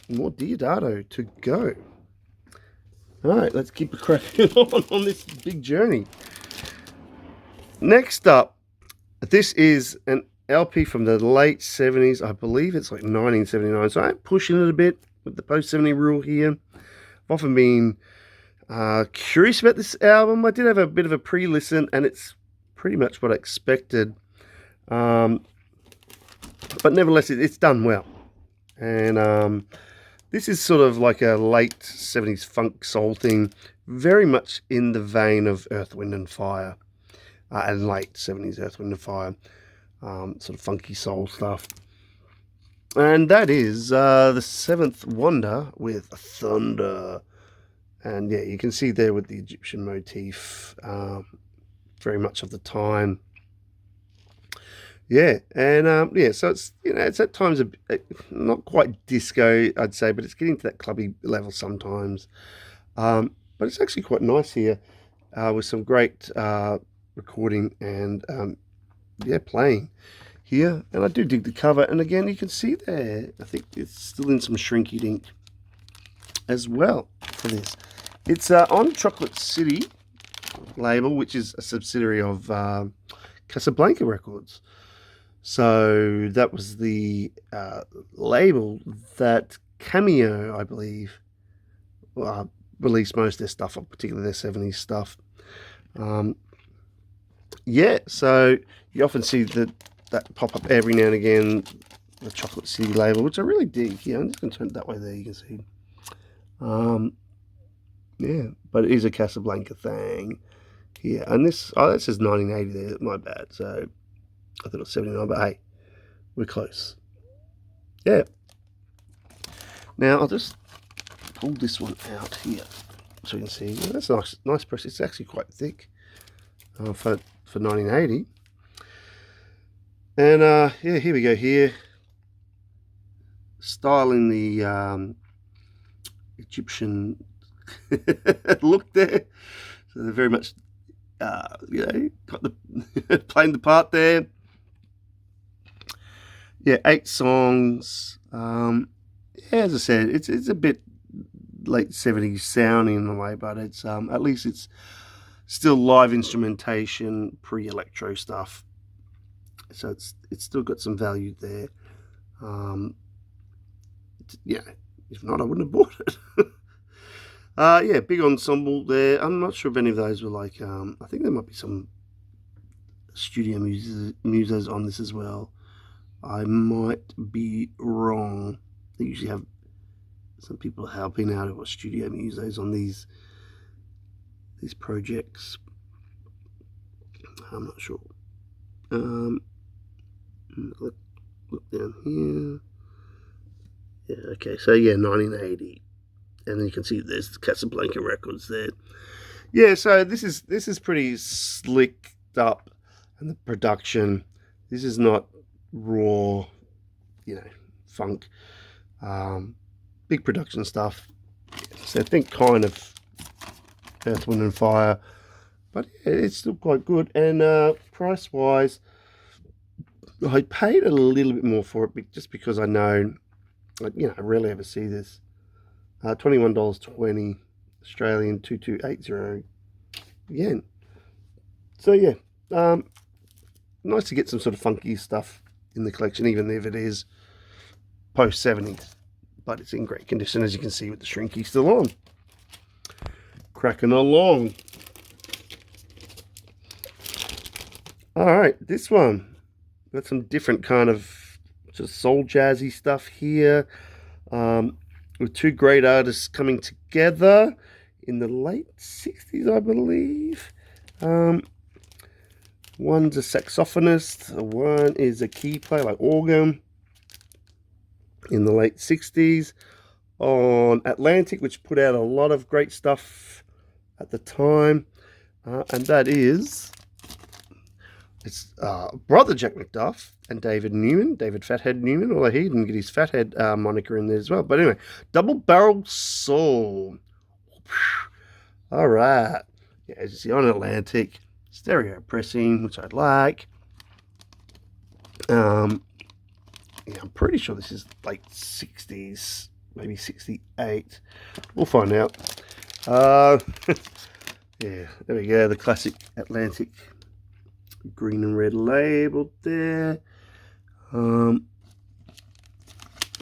more Deodato to go. All right, let's keep cracking on this big journey. Next up, this is an LP from the late 70s. I believe it's like 1979. So I'm pushing it a bit with the post-70 rule here. I've often been curious about this album. I did have a bit of a pre-listen, and it's pretty much what I expected. But nevertheless, it's done well. And this is sort of like a late 70s funk soul thing, very much in the vein of Earth, Wind and Fire, and late 70s Earth, Wind and Fire, sort of funky soul stuff. And that is The Seventh Wonder with Thunder. And yeah, you can see there with the Egyptian motif, very much of the time. Yeah, and yeah, so it's, you know, it's at times not quite disco, I'd say, but it's getting to that clubby level sometimes. But it's actually quite nice here, with some great recording and yeah, playing here. And I do dig the cover, and again, you can see there, I think it's still in some shrinky ink as well for this. It's on Chocolate City label, which is a subsidiary of Casablanca Records. So that was the label that Cameo, I believe, released most of their stuff, particularly their 70s stuff. Yeah, so you often see that pop up every now and again, the Chocolate City label, which I really dig. Yeah, I'm just going to turn it that way there, you can see. Yeah, but it is a Casablanca thing here. And this, oh, that says 1980 there, my bad. So I thought it was 79, but hey, we're close. Yeah. Now I'll just pull this one out here so you can see. Yeah, that's a nice press. It's actually quite thick for 1980. And yeah, here we go here. Styling the Egyptian look there. So they're very much, you know, got the playing the part there. Yeah, 8 songs. Yeah, as I said, it's a bit late 70s sounding in a way, but it's at least it's still live instrumentation, pre-electro stuff. So it's still got some value there. Yeah, if not, I wouldn't have bought it. Yeah, big ensemble there. I'm not sure if any of those were like, I think there might be some studio musos on this as well. I might be wrong. They usually have some people helping out who are studio musos on these projects. I'm not sure. Look down here. Yeah, okay, so yeah, 1980. And then you can see there's Casablanca Records there. Yeah, so this is pretty slicked up, and the production. This is not raw, you know, funk. Big production stuff. So I think kind of Earth, Wind and Fire, but yeah, it's still quite good. And price wise, I paid a little bit more for it just because I know, you know, I rarely ever see this. $21.20 Australian, 2280 yen. So yeah, nice to get some sort of funky stuff in the collection, even if it is post 70s, but it's in great condition, as you can see with the shrinky still on. Cracking along. All right, this one got some different kind of just soul jazzy stuff here, with 2 great artists coming together in the late 60s, I believe. One's a saxophonist, one is a key player like organ, in the late 60s on Atlantic, which put out a lot of great stuff at the time, and that is, it's brother Jack McDuff and David Newman, David Fathead Newman, although he didn't get his Fathead moniker in there as well. But anyway, Double Barrel Soul. All right, yeah, as you see on Atlantic, stereo pressing, which I'd like. Yeah, I'm pretty sure this is late 60s, maybe 68. We'll find out. Yeah, there we go, the classic Atlantic green and red label there. I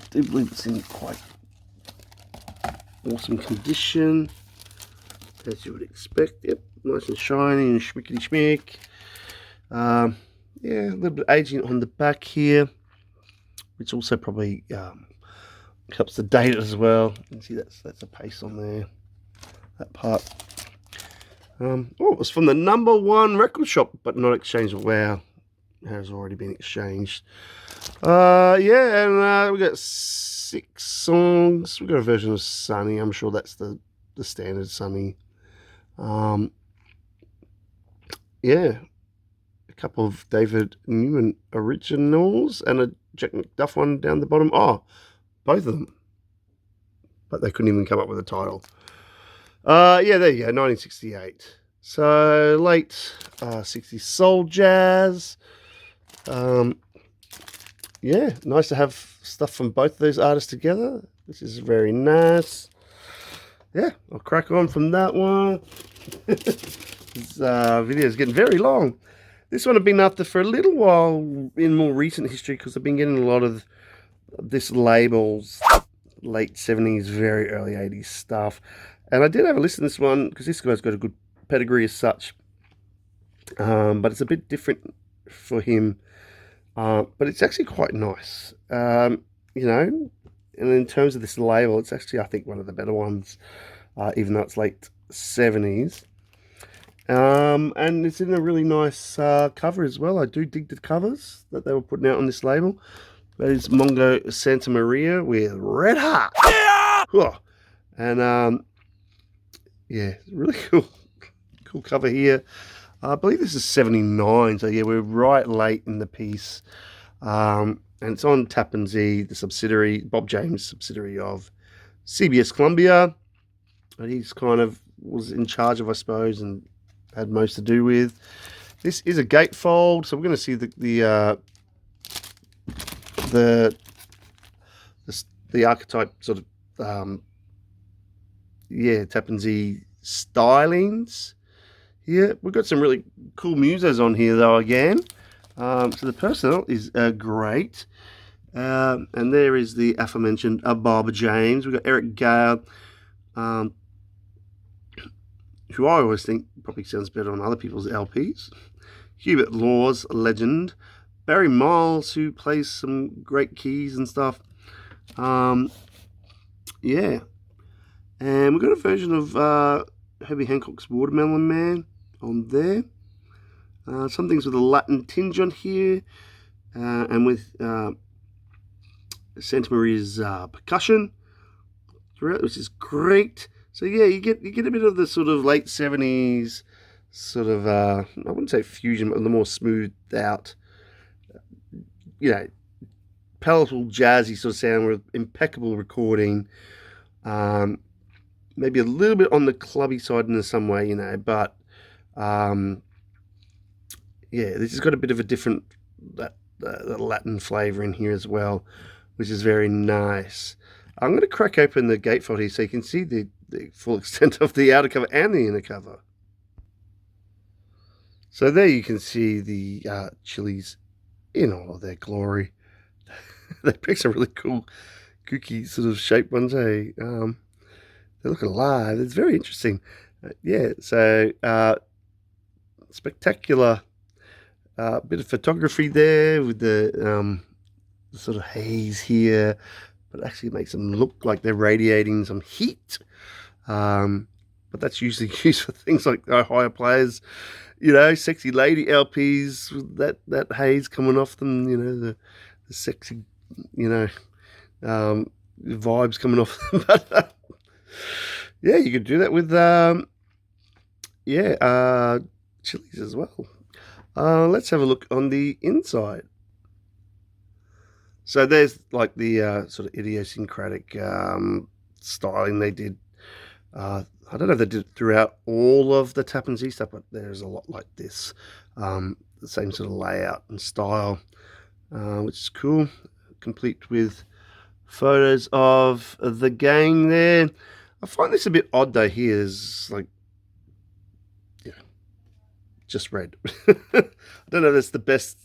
do believe it's in quite awesome condition, as you would expect. Yep, nice and shiny and schmickety schmick. Yeah, a little bit of aging on the back here, which also probably helps to date it as well. You can see that's a paste on there, that part. Oh, it was from the #1 record shop, but not exchanged. Wow, it has already been exchanged. Yeah, and we got 6 songs. We got a version of Sunny. I'm sure that's the the standard Sunny. Yeah, a couple of David Newman originals and a Jack McDuff one down the bottom. Oh, both of them. But they couldn't even come up with a title. Yeah, there you go, 1968. So, late 60s soul jazz. Yeah, nice to have stuff from both of those artists together. This is very nice. Yeah, I'll crack on from that one. This video is getting very long. This one I've been after for a little while in more recent history because I've been getting a lot of this label's late 70s, very early 80s stuff. And I did have a listen to this one because this guy's got a good pedigree as such. But it's a bit different for him. But it's actually quite nice. You know, and in terms of this label, it's actually, I think, one of the better ones, even though it's late 70s. And it's in a really nice cover as well. I do dig the covers that they were putting out on this label. That is Mongo Santa Maria with Red Hot. Yeah! And yeah, really cool cover here. I believe this is 79, so yeah, we're right late in the piece. And it's on Tappan Zee, the subsidiary, Bob James subsidiary of CBS Columbia. And he's kind of was in charge of, I suppose, and had most to do with. This is a gatefold, so we're going to see the archetype sort of yeah, Tappan Zee stylings here. We've got some really cool musos on here though again. So the personnel is great. And there is the aforementioned Bob James. We've got Eric Gale, who I always think probably sounds better on other people's LPs. Hubert Laws, legend. Barry Miles, who plays some great keys and stuff. Yeah. And we've got a version of Herbie Hancock's Watermelon Man on there. Some things with a Latin tinge on here. And with Santa Maria's percussion throughout, which is great. So yeah, you get a bit of the sort of late 70s sort of I wouldn't say fusion, but the more smoothed out, you know, palatable jazzy sort of sound with impeccable recording. Maybe a little bit on the clubby side in some way, you know, but yeah, this has got a bit of a different the Latin flavour in here as well, which is very nice. I'm going to crack open the gatefold here so you can see the full extent of the outer cover and the inner cover. So there you can see the chilies in all of their glory. They pick some really cool, kooky sort of shaped ones, eh? They look alive. It's very interesting. Yeah, so spectacular bit of photography there with the sort of haze here, but actually makes them look like they're radiating some heat. But that's usually used for things like higher players, you know, sexy lady LPs with that haze coming off them, you know, the sexy, you know, vibes coming off them. But yeah, you could do that with chilies as well. Let's have a look on the inside. So there's like the sort of idiosyncratic styling they did. I don't know if they did it throughout all of the Tappan Zee stuff, but there's a lot like this. The same sort of layout and style, which is cool. Complete with photos of the gang there. I find this a bit odd though. Here's like, yeah, just red. I don't know if that's the best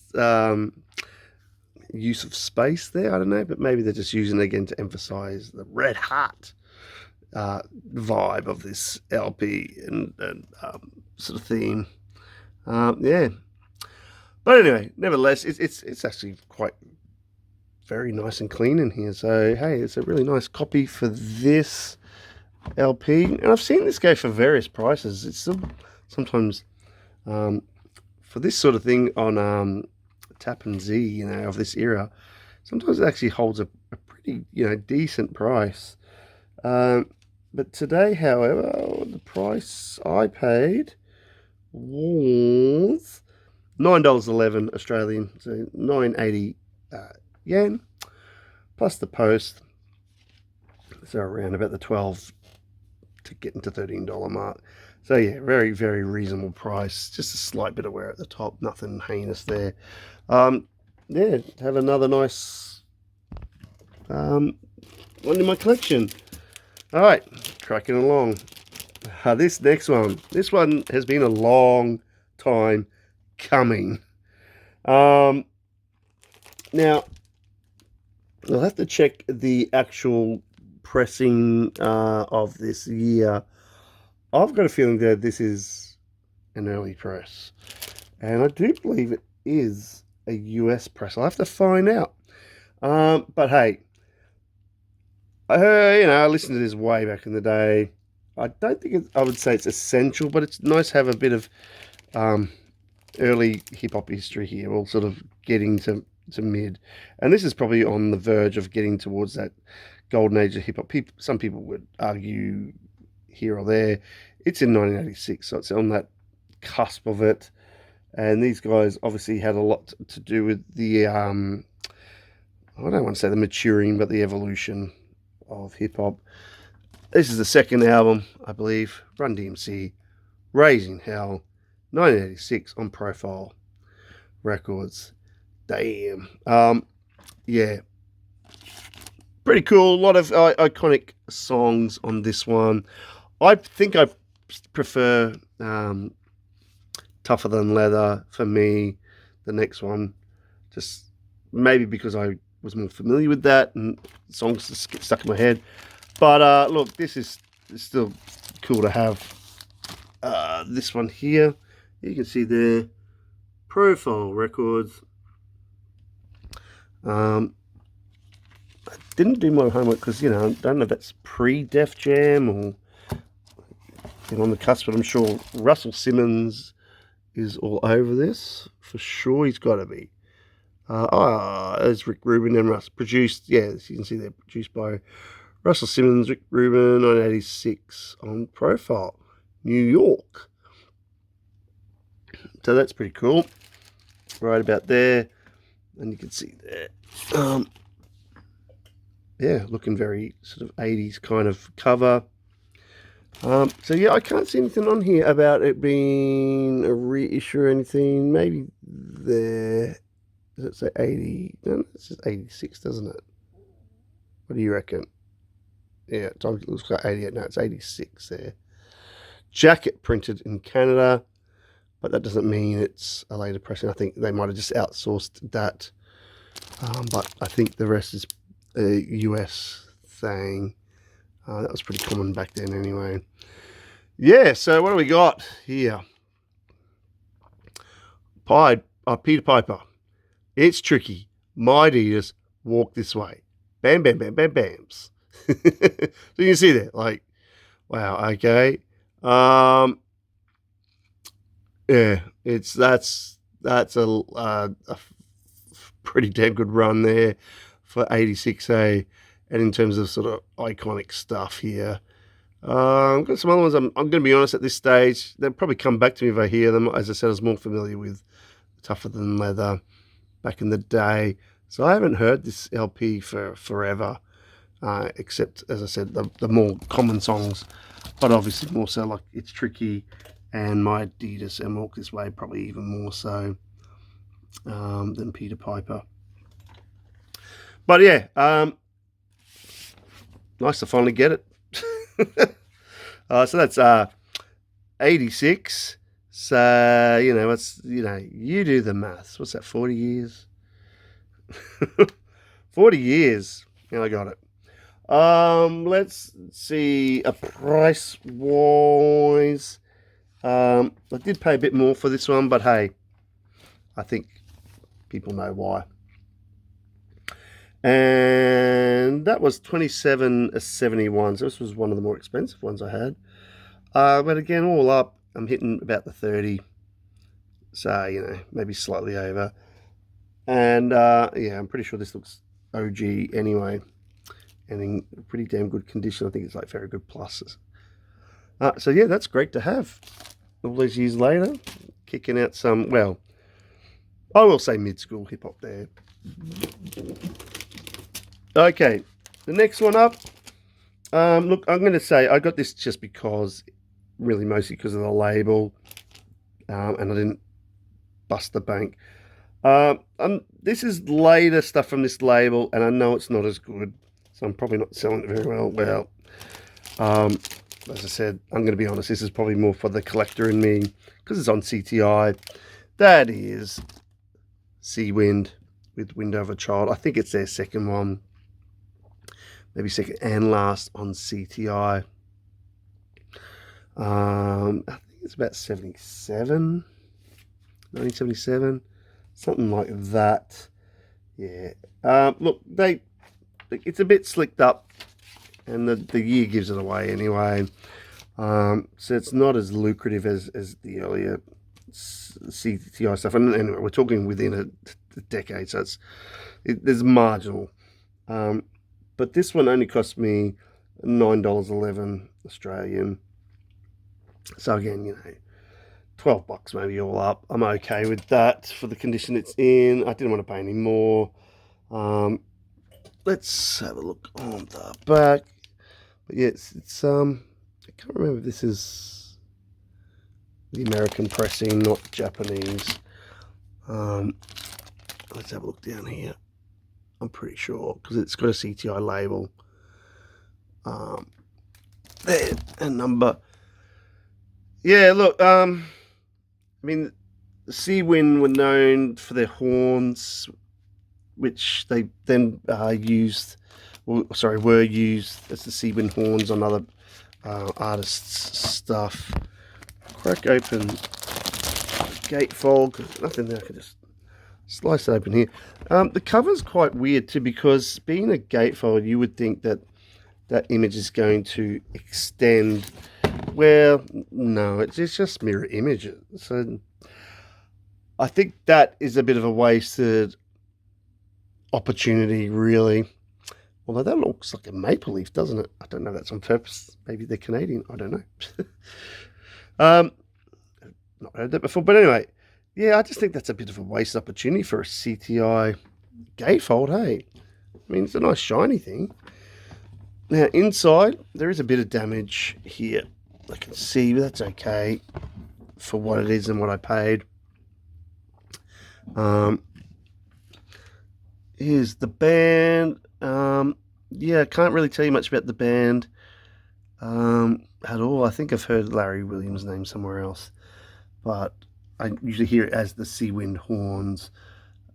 use of space there. I don't know, but maybe they're just using it again to emphasize the red hot vibe of this LP and sort of theme. Yeah, but anyway, nevertheless, it's actually quite very nice and clean in here. So hey, it's a really nice copy for this LP, and I've seen this go for various prices. It's still sometimes for this sort of thing on Tappan Zee, you know, of this era, sometimes it actually holds a pretty, you know, decent price. But today, however, the price I paid was $9.11 Australian, so 980 yen plus the post, so around about the 12 to get into $13 mark. So yeah, very, very reasonable price. Just a slight bit of wear at the top, nothing heinous there. Yeah, have another nice one in my collection. All right, cracking along. This next one, this one has been a long time coming. Now, I'll have to check the actual pressing of this year. I've got a feeling that this is an early press, and I do believe it is a US press. I'll have to find out. But hey, I listened to this way back in the day. I don't think I would say it's essential, but it's nice to have a bit of early hip hop history here, all sort of getting to mid, and this is probably on the verge of getting towards that golden age of hip hop. Some people would argue here or there. It's in 1986, so it's on that cusp of it. And these guys obviously had a lot to do with the I don't want to say the maturing, but the evolution of hip hop. This is the second album, I believe. Run DMC, Raising Hell, 1986 on Profile Records. Damn. Yeah. Pretty cool. A lot of iconic songs on this one. I think I prefer Tougher Than Leather for me, the next one. Just maybe because I was more familiar with that and songs just get stuck in my head. But look, this is still cool to have this one here. You can see there, Profile Records. I didn't do my homework because, I don't know if that's pre-Def Jam or on the cusp, but I'm sure Russell Simmons is all over this. For sure, he's got to be. There's Rick Rubin and Russ. Produced, yeah, you can see there, produced by Russell Simmons, Rick Rubin, 1986 on Profile, New York. So that's pretty cool. Right about there. And you can see there. Yeah, looking very sort of 80s kind of cover. So yeah, I can't see anything on here about it being a reissue or anything. Maybe there, does it say 80? No, it says 86, doesn't it? What do you reckon? Yeah, it looks like 88. No, it's 86 there. Jacket printed in Canada, but that doesn't mean it's a later pressing. I think they might have just outsourced that. But I think the rest is a US thing. That was pretty common back then anyway. Yeah, so what do we got here? Peter Piper. It's tricky. My Adidas, walk this way. Bam, bam, bam, bam, bams. So you can see that, like, wow, okay. Yeah, that's a pretty damn good run there for 86A. And in terms of sort of iconic stuff here, I've got some other ones. I'm going to be honest at this stage. They'll probably come back to me if I hear them. As I said, I was more familiar with Tougher Than Leather back in the day. So I haven't heard this LP for forever, except, as I said, the more common songs. But obviously more so like It's Tricky and My Adidas and Walk This Way, probably even more so than Peter Piper. But yeah, nice to finally get it. So that's 86. So, you do the maths. What's that, 40 years? 40 years. Yeah, I got it. Let's see, a price wise. I did pay a bit more for this one, but hey, I think people know why. And that was $27.71. So this was one of the more expensive ones I had. But again, all up, I'm hitting about the 30. So, maybe slightly over. And yeah, I'm pretty sure this looks OG anyway. and in pretty damn good condition. I think it's like very good pluses. So yeah, that's great to have. All these years later, kicking out some, well, I will say mid-school hip-hop there. Okay, the next one up. Look, I'm going to say I got this just because, really mostly because of the label, and I didn't bust the bank. This is later stuff from this label, and I know it's not as good, so I'm probably not selling it very well. Well, as I said, I'm going to be honest, this is probably more for the collector in me, because it's on CTI. That is Seawind with Wind Over Child. I think it's their second one, maybe second and last on CTI. I think it's about 1977, something like that. Yeah. Look, it's a bit slicked up, and the year gives it away anyway. So it's not as lucrative as the earlier CTI stuff. And anyway, we're talking within a decade, so there's marginal. But this one only cost me $9.11 Australian. So again, you know, $12 maybe all up. I'm okay with that for the condition it's in. I didn't want to pay any more. Let's have a look on the back. But yeah, it's I can't remember if this is the American pressing, not Japanese. Let's have a look down here. I'm pretty sure, because it's got a CTI label. There, and number. Yeah, look, I mean, Seawind were known for their horns, which they then were used as the Seawind horns on other artists' stuff. Crack open gatefold, nothing there, I can just slice it open here. The cover's quite weird too, because being a gatefold, you would think that that image is going to extend. Well, no, it's just mirror images. So I think that is a bit of a wasted opportunity, really. Although that looks like a maple leaf, doesn't it? I don't know if that's on purpose. Maybe they're Canadian. I don't know. Not heard that before. But anyway, yeah, I just think that's a bit of a wasted opportunity for a CTI gatefold, hey? I mean, it's a nice shiny thing. Now, inside, there is a bit of damage here. I can see, but that's okay for what it is and what I paid. Here's the band. Yeah, I can't really tell you much about the band at all. I think I've heard Larry Williams' name somewhere else, but I usually hear it as the Seawind horns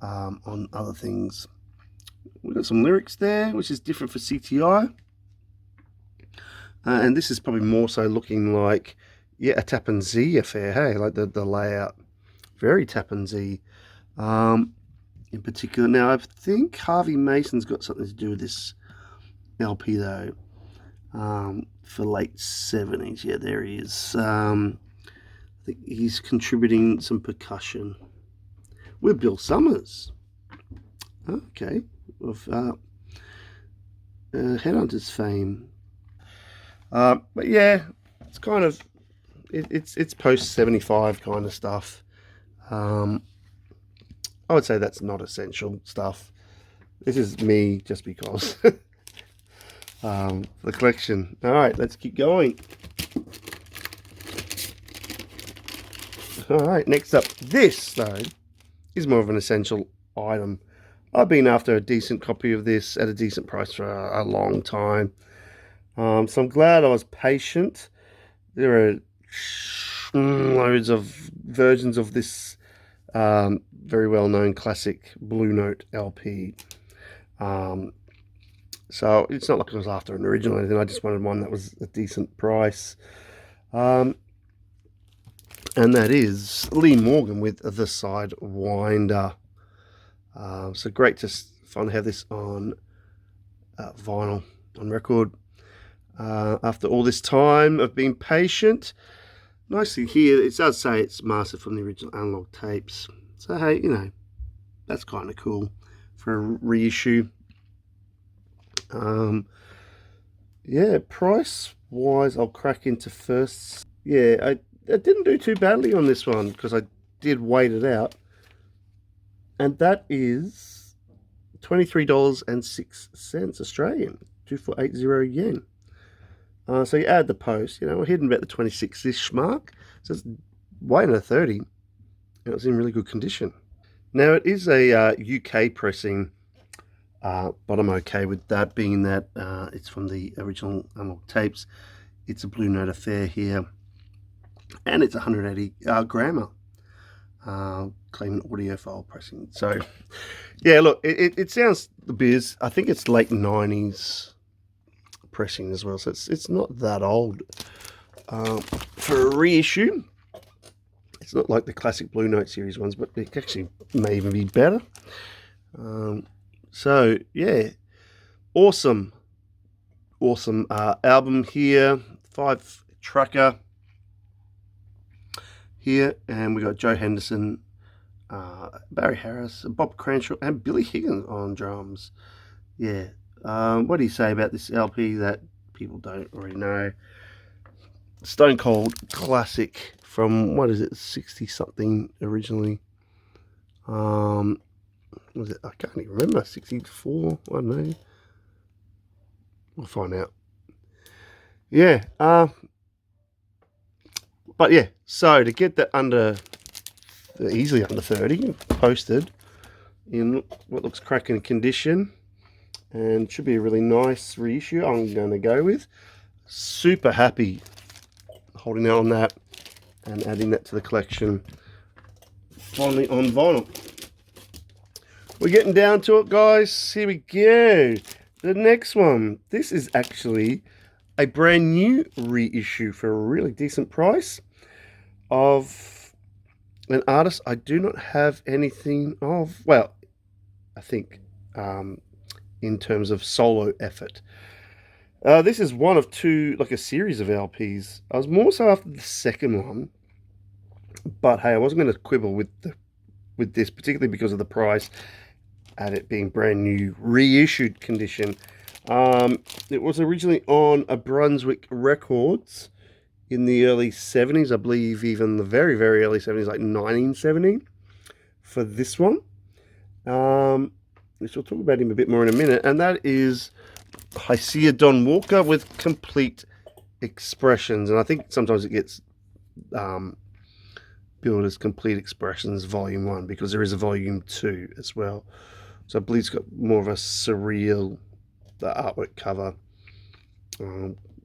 on other things. We've got some lyrics there, which is different for CTI. And this is probably more so looking like, yeah, a Tappan Zee affair, hey, like the layout. Very Tappan Zee in particular. Now, I think Harvey Mason's got something to do with this LP, though, for late 70s. Yeah, there he is. I think he's contributing some percussion with Bill Summers. Okay, of Headhunters fame. But yeah, it's kind of it's post 75 kind of stuff. I would say that's not essential stuff. This is me just because. For the collection. All right, let's keep going. All right, next up, this though is more of an essential item. I've been after a decent copy of this at a decent price for a long time. So I'm glad I was patient. There are loads of versions of this very well-known classic Blue Note LP. So it's not like I was after an original or anything. I just wanted one that was a decent price. And that is Lee Morgan with The Sidewinder. So great to finally have this on vinyl, on record. After all this time of being patient. Nicely here, it does say it's mastered from the original analog tapes. So hey, you know, that's kind of cool for a reissue. Yeah, price wise, I'll crack into first. Yeah, I didn't do too badly on this one because I did wait it out, and that is $23.06 Australian, 2480 yen. So you add the post, we're hitting about the 26-ish mark. So it's way under 30, and it's in really good condition. Now it is a UK pressing, but I'm okay with that, being that it's from the original analog tapes. It's a Blue Note affair here, and it's 180 grammer clean audiophile pressing. So yeah, look, it sounds the biz. I think it's late 90s pressing as well, so it's not that old for a reissue. It's not like the classic Blue Note series ones, but it actually may even be better. So yeah, awesome album here. 5-tracker here, and we got Joe Henderson, Barry Harris, Bob Cranshaw, and Billy Higgins on drums. Yeah. What do you say about this LP that people don't already know? Stone Cold classic from, what is it, 60 something originally. Was it? I can't even remember. 64. I don't know. We'll find out. Yeah. But yeah. So to get that easily under 30, posted in what looks cracking condition, and should be a really nice reissue, I'm going to go with. Super happy holding out on that and adding that to the collection. Finally on vinyl. We're getting down to it, guys. Here we go. The next one. This is actually a brand new reissue for a really decent price of an artist I do not have anything of. Well, I think in terms of solo effort. This is one of two, like a series of LPs. I was more so after the second one, but hey, I wasn't going to quibble with this, particularly because of the price and it being brand new, reissued condition. It was originally on a Brunswick Records in the early 70s, I believe, even the very, very early 70s, like 1970, for this one. Which we'll talk about him a bit more in a minute, and that is Hisia Don Walker with Complete Expressions, and I think sometimes it gets billed as Complete Expressions Volume 1 because there is a Volume 2 as well. So I believe it's got more of a surreal artwork cover,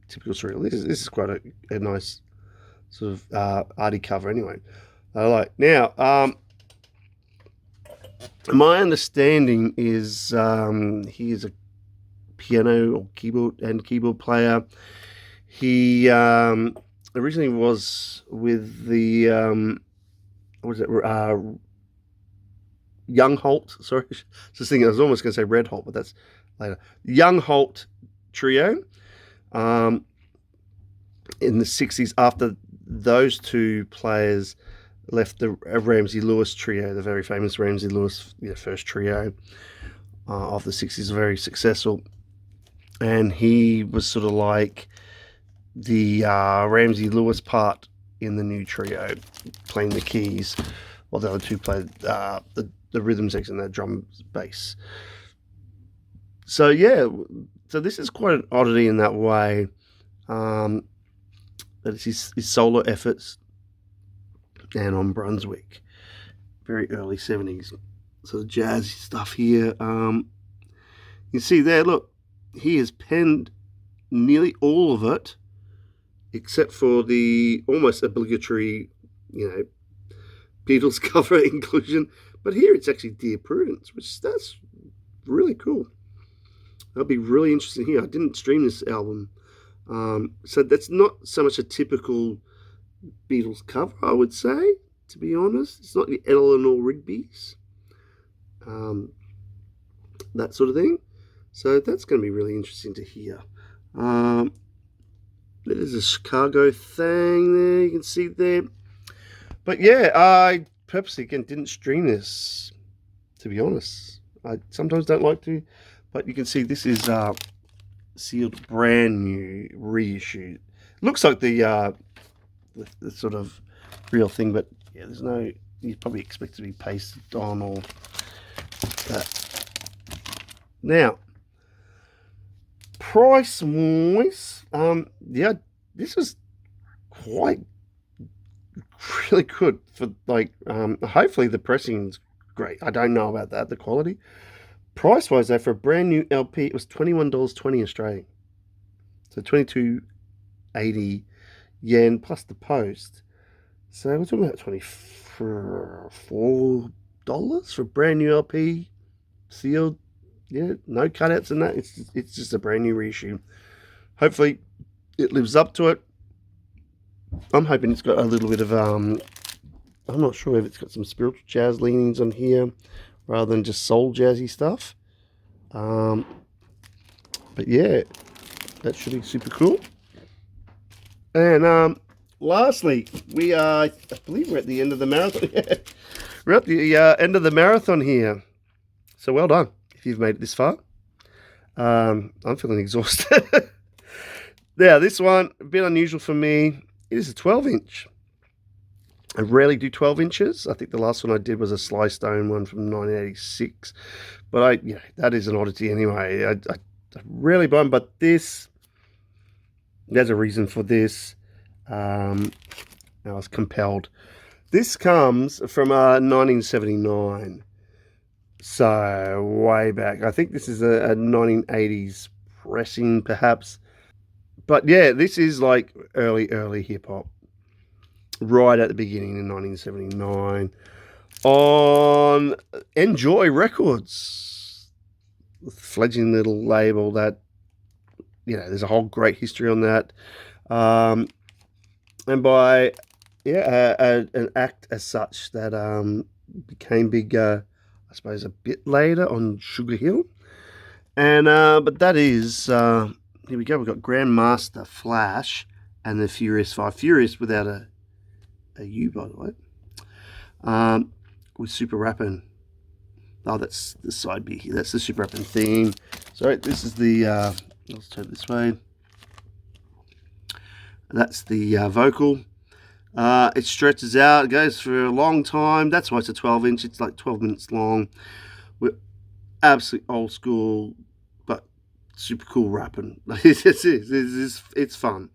typical surreal. This is quite a nice sort of arty cover anyway. I like. Now, my understanding is he is a piano or keyboard player. He originally was with the what was it? Young Holt. Sorry, just thinking I was almost going to say Red Holt, but that's later. Young Holt trio. In the 60s, after those two players left the Ramsey Lewis trio, the very famous Ramsey Lewis first trio of the 60s, very successful, and he was sort of like the Ramsey Lewis part in the new trio, playing the keys, while the other two played the rhythm section, that drum bass. So yeah, so this is quite an oddity in that way. That it's his solo efforts, and on Brunswick, very early 70s. So the jazzy stuff here. You see there, look, he has penned nearly all of it, except for the almost obligatory, Beatles cover inclusion. But here it's actually Dear Prudence, that's really cool. That'll be really interesting here. I didn't stream this album. So that's not so much a typical Beatles cover, I would say, to be honest. It's not the Eleanor Rigby's, that sort of thing. So that's going to be really interesting to hear. There's a Chicago thing there, you can see there. But yeah, I purposely, again, didn't stream this, to be honest. I sometimes don't like to But you can see this is sealed, brand new, reissue. Looks like the sort of real thing, but yeah, there's no. You probably expect it to be pasted on or that. Now, price wise, yeah, this was quite really good for like. Hopefully the pressing's great. I don't know about that, the quality. Price wise though, for a brand new LP, it was $21.20 Australian, so 22.80 yen plus the post. So we're talking about $24 for a brand new LP, sealed. Yeah, no cutouts in that. It's just a brand new reissue. Hopefully, it lives up to it. I'm hoping it's got a little bit of I'm not sure if it's got some spiritual jazz leanings on here, rather than just soul jazzy stuff. But yeah, that should be super cool. And lastly, we are, I believe we're at the end of the marathon. We're at the end of the marathon here. So well done if you've made it this far. I'm feeling exhausted. Now, this one, a bit unusual for me. It is a 12-inch. I rarely do 12 inches. I think the last one I did was a Sly Stone one from 1986. But that is an oddity anyway. I rarely buy them, but this, there's a reason for this. I was compelled. This comes from 1979. So way back. I think this is a 1980s pressing perhaps. But yeah, this is like early hip hop. Right at the beginning in 1979 on Enjoy Records. Fledgling little label that, there's a whole great history on that. And by an act as such that became big, I suppose, a bit later on Sugar Hill. And but that is here we go. We've got Grandmaster Flash and the Furious 5. Furious without a U, by the way. With Super Rappin'. Oh, that's the side B here. That's the Super Rappin' theme. So this is the let's turn it this way. That's the vocal. It stretches out. It goes for a long time. That's why it's a 12-inch. It's like 12 minutes long. We're absolutely old school, but super cool rapping. It's fun.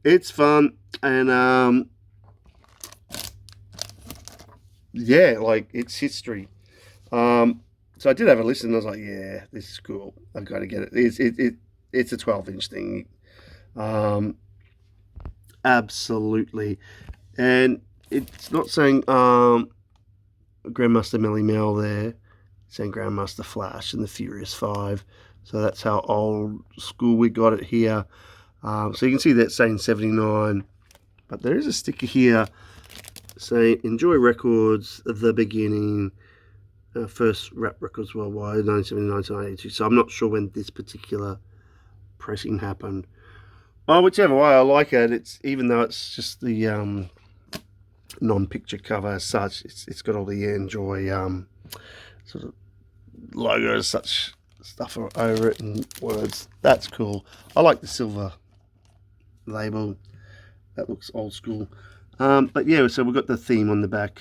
It's fun, and yeah, like it's history. So I did have a listen. And I was like, yeah, this is cool. I've got to get it. It's a 12-inch thing. Absolutely. And it's not saying Grandmaster Melly Mel there. It's saying Grandmaster Flash and the Furious 5. So that's how old school we got it here. So you can see that saying 79. But there is a sticker here saying Enjoy Records, the beginning. First rap records worldwide, 1979-1982. So I'm not sure when this particular pressing happened. Oh, whichever way, I like it. It's, even though it's just the non-picture cover as such, it's got all the Enjoy sort of logos, such stuff over it and words. That's cool. I like the silver label. That looks old school. But yeah, so we've got the theme on the back,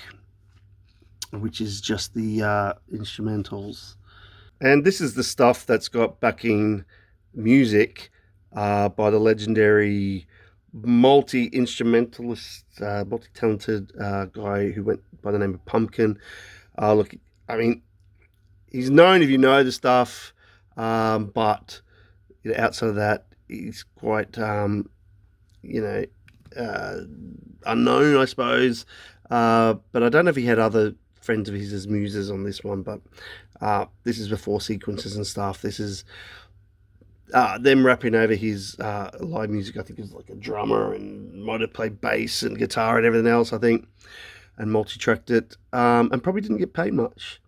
which is just the instrumentals. And this is the stuff that's got backing music by the legendary multi-instrumentalist, multi-talented guy who went by the name of Pumpkin. Look, I mean, he's known if you know the stuff, but outside of that, he's quite, unknown, I suppose. But I don't know if he had other friends of his as muses on this one, but this is before sequences and stuff. This is them rapping over his live music. I think he was like a drummer and might have played bass and guitar and everything else, I think, and multi-tracked it, and probably didn't get paid much.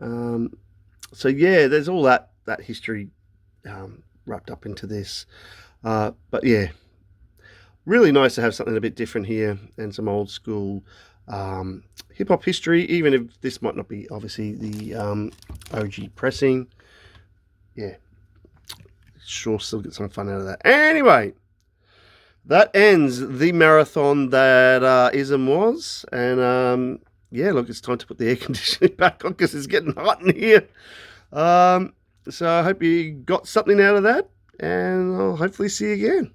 So yeah, there's all that history wrapped up into this. But yeah, really nice to have something a bit different here and some old school hip-hop history, even if this might not be obviously the OG pressing. yeah, sure still get some fun out of that. Anyway, that ends the marathon that is and was. And yeah, look, it's time to put the air conditioning back on because it's getting hot in here. So I hope you got something out of that, and I'll hopefully see you again.